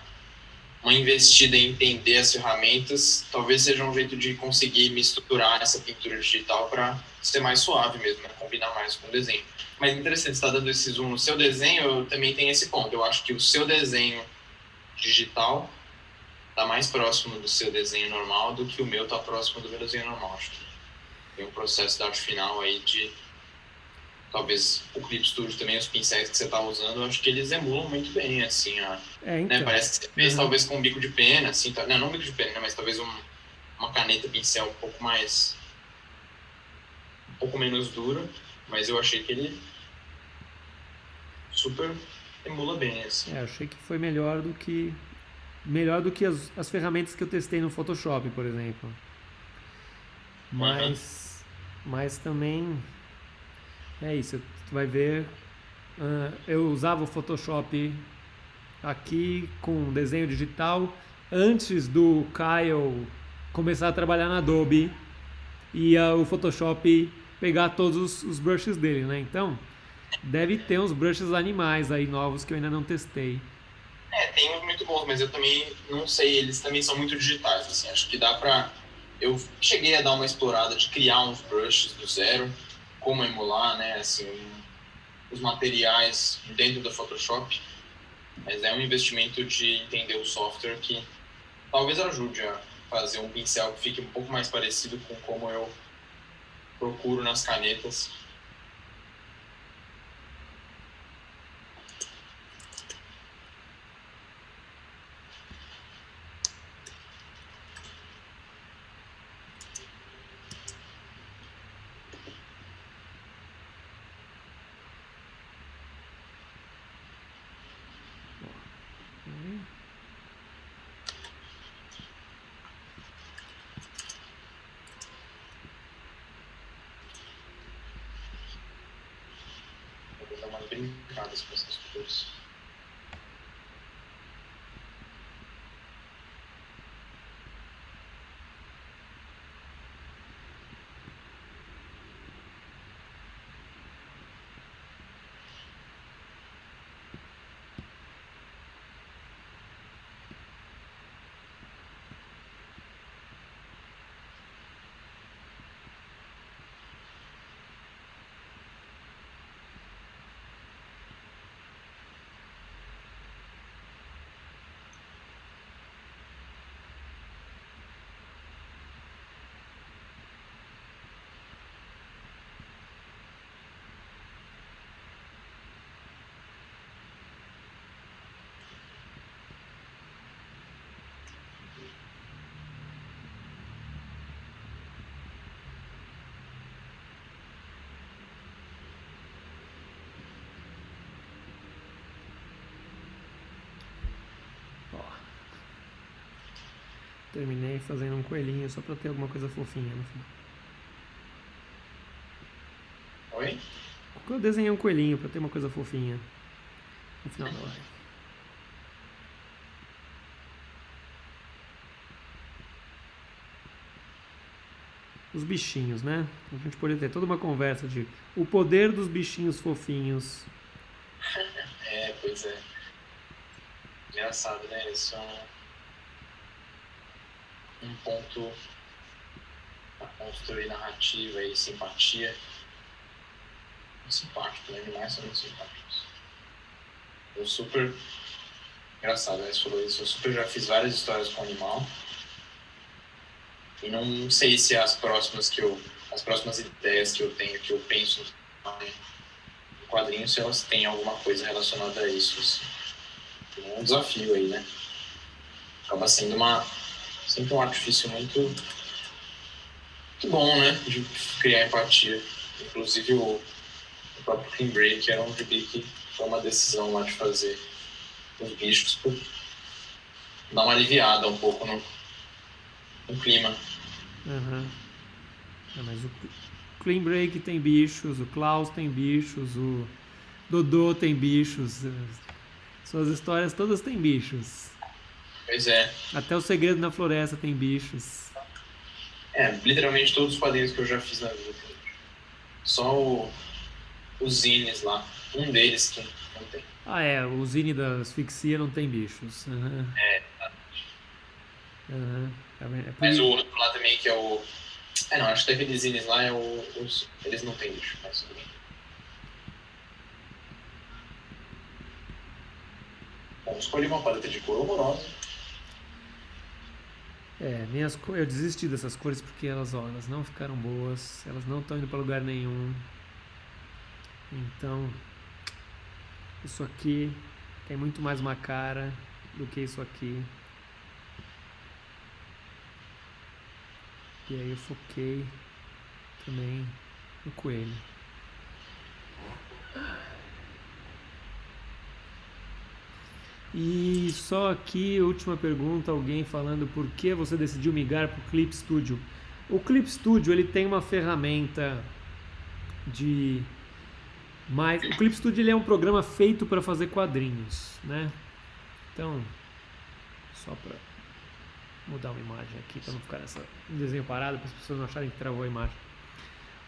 investida em entender as ferramentas, talvez seja um jeito de conseguir misturar essa pintura digital para ser mais suave mesmo, né? Combinar mais com o desenho. Mas interessante, você está dando esse zoom no seu desenho, eu também tenho esse ponto. Eu acho que o seu desenho digital está mais próximo do seu desenho normal do que o meu está próximo do meu desenho normal. Acho que tem um processo da arte final aí de talvez o Clip Studio também, os pincéis que você está usando, eu acho que eles emulam muito bem, assim, né, então. parece que você fez Aham. talvez com um bico de pena, assim, não um bico de pena, né, mas talvez uma caneta pincel um pouco menos dura, mas eu achei que ele super emula bem, assim. Achei que foi melhor do que as ferramentas que eu testei no Photoshop, por exemplo. Uhum. Mas também é isso. Tu vai ver, eu usava o Photoshop aqui com desenho digital antes do Kyle começar a trabalhar na Adobe e o Photoshop pegar todos os brushes dele, né? Então, deve ter uns brushes animais aí novos que eu ainda não testei. Tem uns muito bons, mas eu também não sei, eles também são muito digitais, assim, acho que dá pra... Eu cheguei a dar uma explorada de criar uns brushes do zero, como emular, né, assim, os materiais dentro do Photoshop, mas é um investimento de entender o software que talvez ajude a fazer um pincel que fique um pouco mais parecido com como eu procuro nas canetas. Eu vou dar umas brincadas com essas cores. Ó, terminei fazendo um coelhinho só pra ter alguma coisa fofinha no final. Oi? Eu desenhei um coelhinho pra ter uma coisa fofinha no final da live. Os bichinhos, né? A gente poderia ter toda uma conversa de o poder dos bichinhos fofinhos. Pois é. Engraçado, né? Isso é um ponto para construir narrativa e simpatia. Simpático, né? Animais são muito simpáticos. Eu super... Engraçado, né? Você falou isso. Eu super já fiz várias histórias com animal. E não sei se as próximas ideias que eu tenho, que eu penso no quadrinho, se elas têm alguma coisa relacionada a isso. Assim. É um desafio aí, né? Acaba sendo sempre um artifício muito bom, né? De criar empatia. Inclusive o próprio Clean Break era um gibi que foi uma decisão lá de fazer os bichos por dar uma aliviada um pouco no clima. Uhum. Mas o Clean Break tem bichos, o Klaus tem bichos, o Dodô tem bichos. Suas histórias todas têm bichos. Pois é. Até o Segredo na Floresta tem bichos. Literalmente todos os quadrinhos que eu já fiz na vida. Só os zines lá. Um deles que não tem. O zine da Asfixia não tem bichos. Uhum. Mas o outro lá também, que é o... não, acho que daqueles zines lá eles não tem bicho, mas tudo bem. Bom, escolhi uma paleta de cor horrorosa. Eu desisti dessas cores porque elas não ficaram boas, elas não estão indo para lugar nenhum. Então, isso aqui tem muito mais uma cara do que isso aqui. E aí eu foquei também no coelho. E só aqui, última pergunta, alguém falando por que você decidiu migrar para o Clip Studio. O Clip Studio ele tem uma ferramenta de... o Clip Studio ele é um programa feito para fazer quadrinhos, né? Então, só para mudar uma imagem aqui para não ficar um desenho parado, para as pessoas não acharem que travou a imagem.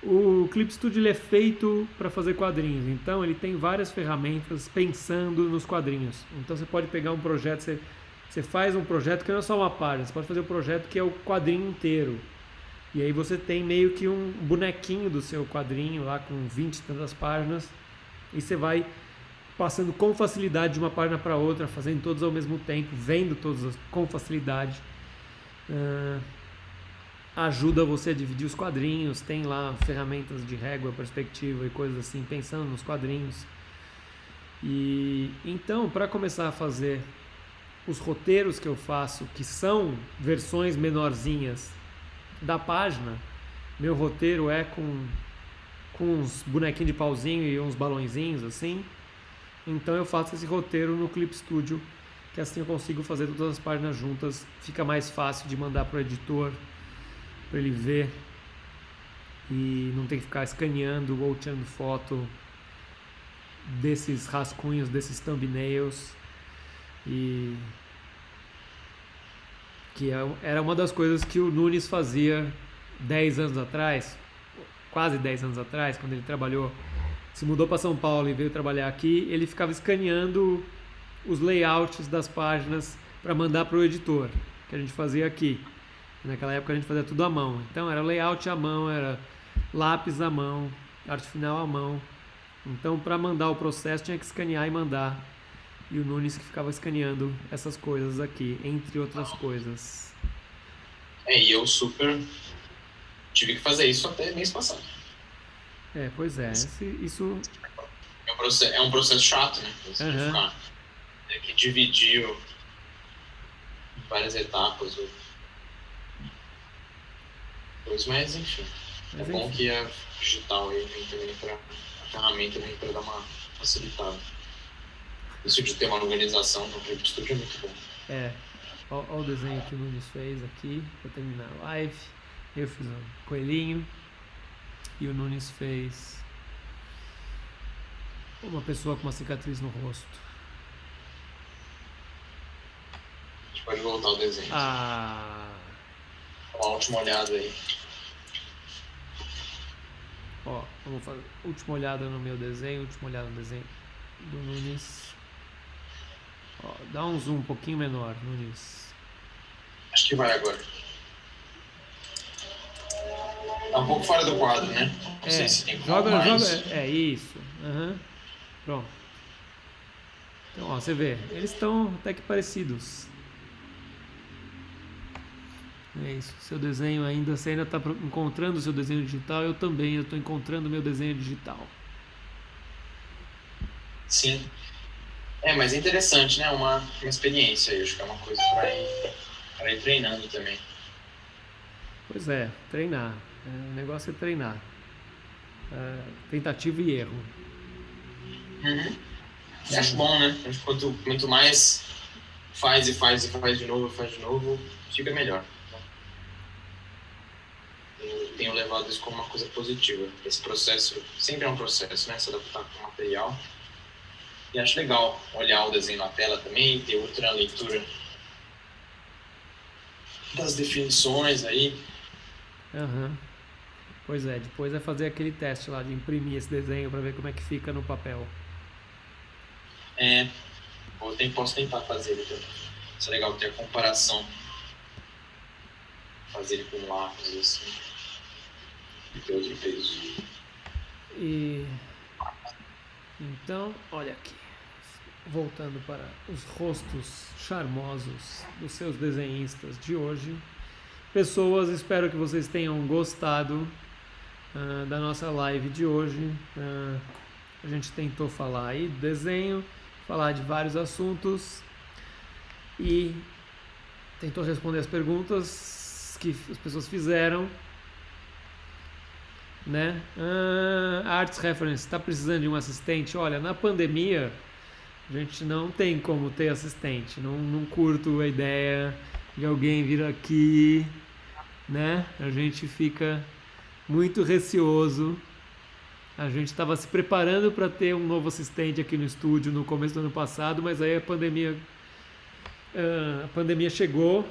O Clip Studio ele é feito para fazer quadrinhos, então ele tem várias ferramentas pensando nos quadrinhos. Então você pode pegar um projeto, você faz um projeto que não é só uma página, você pode fazer um projeto que é o quadrinho inteiro. E aí você tem meio que um bonequinho do seu quadrinho lá com 20 e tantas páginas e você vai passando com facilidade de uma página para outra, fazendo todos ao mesmo tempo, vendo todos com facilidade. Ajuda você a dividir os quadrinhos, tem lá ferramentas de régua, perspectiva e coisas assim, pensando nos quadrinhos. E então, para começar a fazer os roteiros que eu faço, que são versões menorzinhas da página, meu roteiro é com uns bonequinhos de pauzinho e uns balõezinhos assim. Então eu faço esse roteiro no Clip Studio, que assim eu consigo fazer todas as páginas juntas, fica mais fácil de mandar para o editor, para ele ver e não tem que ficar escaneando ou tirando foto desses rascunhos, desses thumbnails. E que era uma das coisas que o Nunes fazia 10 anos atrás, quase 10 anos atrás, quando ele se mudou para São Paulo e veio trabalhar aqui. Ele ficava escaneando os layouts das páginas para mandar para o editor, que a gente fazia aqui. Naquela época a gente fazia tudo à mão. Então era layout à mão, era lápis à mão, arte final à mão. Então para mandar o processo tinha que escanear e mandar. E o Nunes que ficava escaneando essas coisas aqui, entre outras coisas. E eu super tive que fazer isso até mês passado. Pois é. Isso... É um processo chato, né? Você tem que dividir em várias etapas. Mas enfim. É bom que a digital aí vem também a ferramenta vem para dar uma facilitada. Isso de ter uma organização no Clip Studio é muito bom. Olha o desenho que o Nunes fez aqui para terminar a live. Eu fiz um coelhinho e o Nunes fez uma pessoa com uma cicatriz no rosto. A gente pode voltar ao desenho. Uma última olhada aí. Vamos fazer última olhada no meu desenho, última olhada no desenho do Nunes. Dá um zoom um pouquinho menor, Nunes. Acho que vai agora. Tá um pouco fora do quadro, né? Não sei se tem como joga. Isso. Uhum. Pronto. Então, você vê, eles estão até que parecidos. É isso. Seu desenho você ainda está encontrando o seu desenho digital. Eu também estou encontrando o meu desenho digital. Sim. Mas é interessante, né? Uma experiência. Eu acho que é uma coisa para ir treinando também. Pois é, treinar. O negócio é treinar. Tentativa e erro. Uhum. Acho bom, né? Quanto mais faz de novo, fica melhor. tenho levado isso como uma coisa positiva. Esse processo sempre é um processo, né? Se adaptar com o material. E acho legal olhar o desenho na tela também, ter outra leitura das definições aí. Aham. Pois é, depois é fazer aquele teste lá de imprimir esse desenho para ver como é que fica no papel. Posso tentar fazer ele também. Isso é legal ter a comparação. Fazer ele com lápis, assim. E ter outro peso. E então, olha aqui. Voltando para os rostos charmosos dos seus desenhistas de hoje. Pessoas, espero que vocês tenham gostado da nossa live de hoje. A gente tentou falar aí de desenho, falar de vários assuntos e tentou responder as perguntas que as pessoas fizeram, né? Arts Reference, está precisando de um assistente? Olha, na pandemia a gente não tem como ter assistente, não curto a ideia de alguém vir aqui, né? A gente fica muito receoso. A gente estava se preparando para ter um novo assistente aqui no estúdio no começo do ano passado, mas aí a pandemia chegou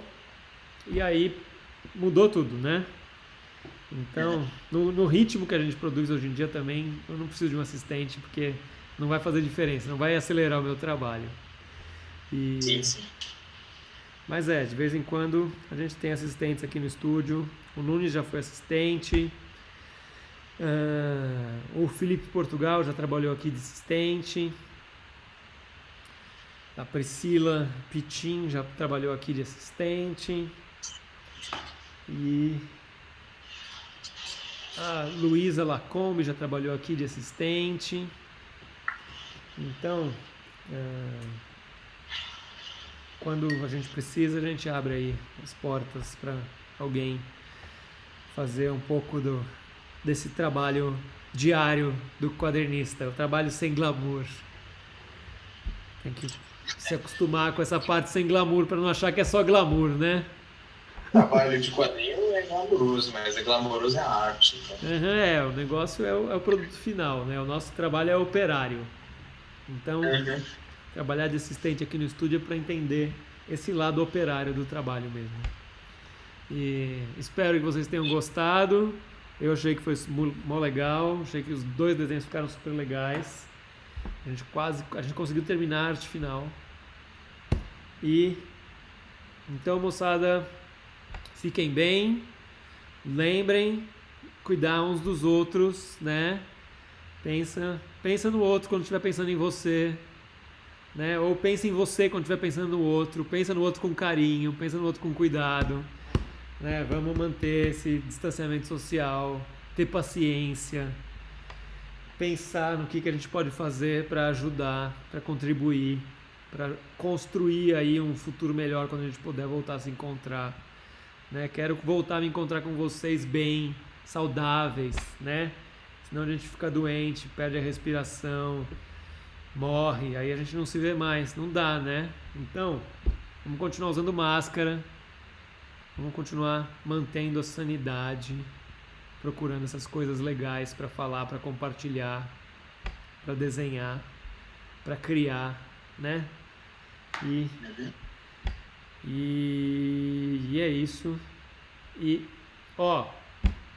e aí mudou tudo, né? Então, no ritmo que a gente produz hoje em dia também, eu não preciso de um assistente porque não vai fazer diferença, não vai acelerar o meu trabalho. Sim. Mas de vez em quando a gente tem assistentes aqui no estúdio. O Nunes já foi assistente. O Felipe Portugal já trabalhou aqui de assistente. A Priscila Pitin já trabalhou aqui de assistente. E a Luísa Lacombe já trabalhou aqui de assistente. Então, quando a gente precisa, a gente abre aí as portas para alguém fazer um pouco desse trabalho diário do quadernista, o trabalho sem glamour. Tem que se acostumar com essa parte sem glamour para não achar que é só glamour, né? Trabalho de quadrinho é glamouroso, mas é glamouroso é a arte. Então. O negócio é o produto final, né? O nosso trabalho é operário. Então, trabalhar de assistente aqui no estúdio é para entender esse lado operário do trabalho mesmo. E espero que vocês tenham gostado. Eu achei que foi mó legal, achei que os 2 desenhos ficaram super legais. A gente conseguiu terminar a arte final. E então, moçada, fiquem bem. Lembrem, cuidar uns dos outros, né? Pensa no outro quando estiver pensando em você, né? Ou pensa em você quando estiver pensando no outro. Pensa no outro com carinho, pensa no outro com cuidado, né? Vamos manter esse distanciamento social, ter paciência, pensar no que a gente pode fazer para ajudar, para contribuir, para construir aí um futuro melhor quando a gente puder voltar a se encontrar, né? Quero voltar a me encontrar com vocês bem, saudáveis, né? Senão a gente fica doente, perde a respiração, morre, aí a gente não se vê mais, não dá, né? Então, vamos continuar usando máscara, vamos continuar mantendo a sanidade, procurando essas coisas legais para falar, para compartilhar, para desenhar, para criar, né? E é isso. E,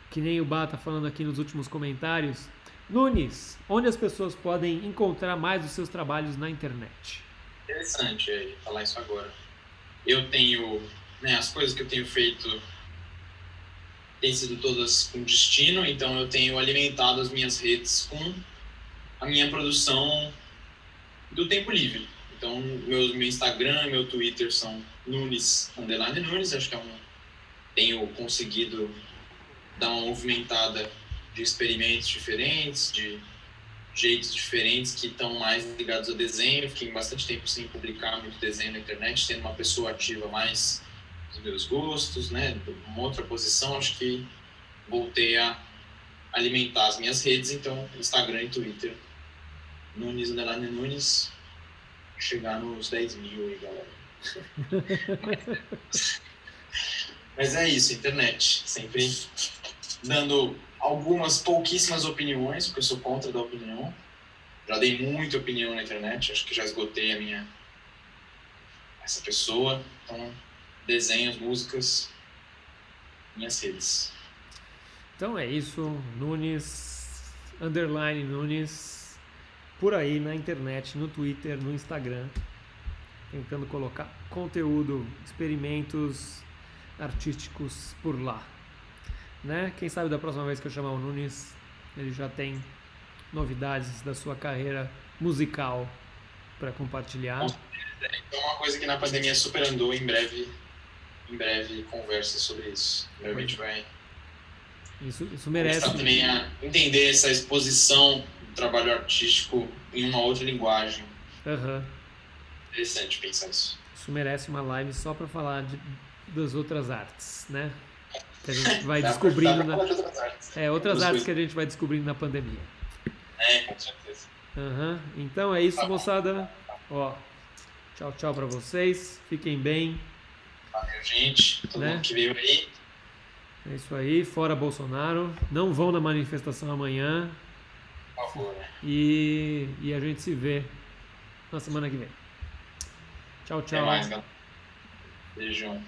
que nem o Bá tá falando aqui nos últimos comentários. Nunes, onde as pessoas podem encontrar mais os seus trabalhos na internet? Interessante falar isso agora. Eu tenho, né, as coisas que eu tenho feito têm sido todas com destino, então eu tenho alimentado as minhas redes com a minha produção do tempo livre. Então, meu Instagram, meu Twitter são Nunes_Nunes, acho que tenho conseguido dar uma movimentada de experimentos diferentes, de jeitos diferentes que estão mais ligados ao desenho. Fiquei bastante tempo sem publicar muito desenho na internet, sendo uma pessoa ativa mais dos meus gostos, né? Uma outra posição, acho que voltei a alimentar as minhas redes, então Instagram e Twitter, Nunes_Nunes, chegar nos 10 mil aí, galera. Mas é isso, internet, sempre dando algumas pouquíssimas opiniões, porque eu sou contra dar opinião. Já dei muita opinião na internet, acho que já esgotei essa pessoa. Então, desenhos, músicas, minhas redes. Então é isso, Nunes, underline Nunes, por aí na internet, no Twitter, no Instagram, tentando colocar conteúdo, experimentos artísticos por lá. Né? Quem sabe da próxima vez que eu chamar o Nunes, ele já tem novidades da sua carreira musical para compartilhar. Então, uma coisa que na pandemia super andou, em breve conversa sobre isso. Em breve a gente vai isso merece também a entender essa exposição do trabalho artístico em uma outra linguagem. Interessante pensar isso. Isso merece uma live só para falar das outras artes, né? Que a gente vai descobrindo outras artes que a gente vai descobrindo na pandemia. Com certeza. Então é isso, moçada. Ó, tchau pra vocês. Fiquem bem. Valeu, gente. Todo mundo que veio aí. É isso aí. Fora Bolsonaro. Não vão na manifestação amanhã. Por favor, né? E a gente se vê na semana que vem. Tchau. Até mais, galera. Beijão.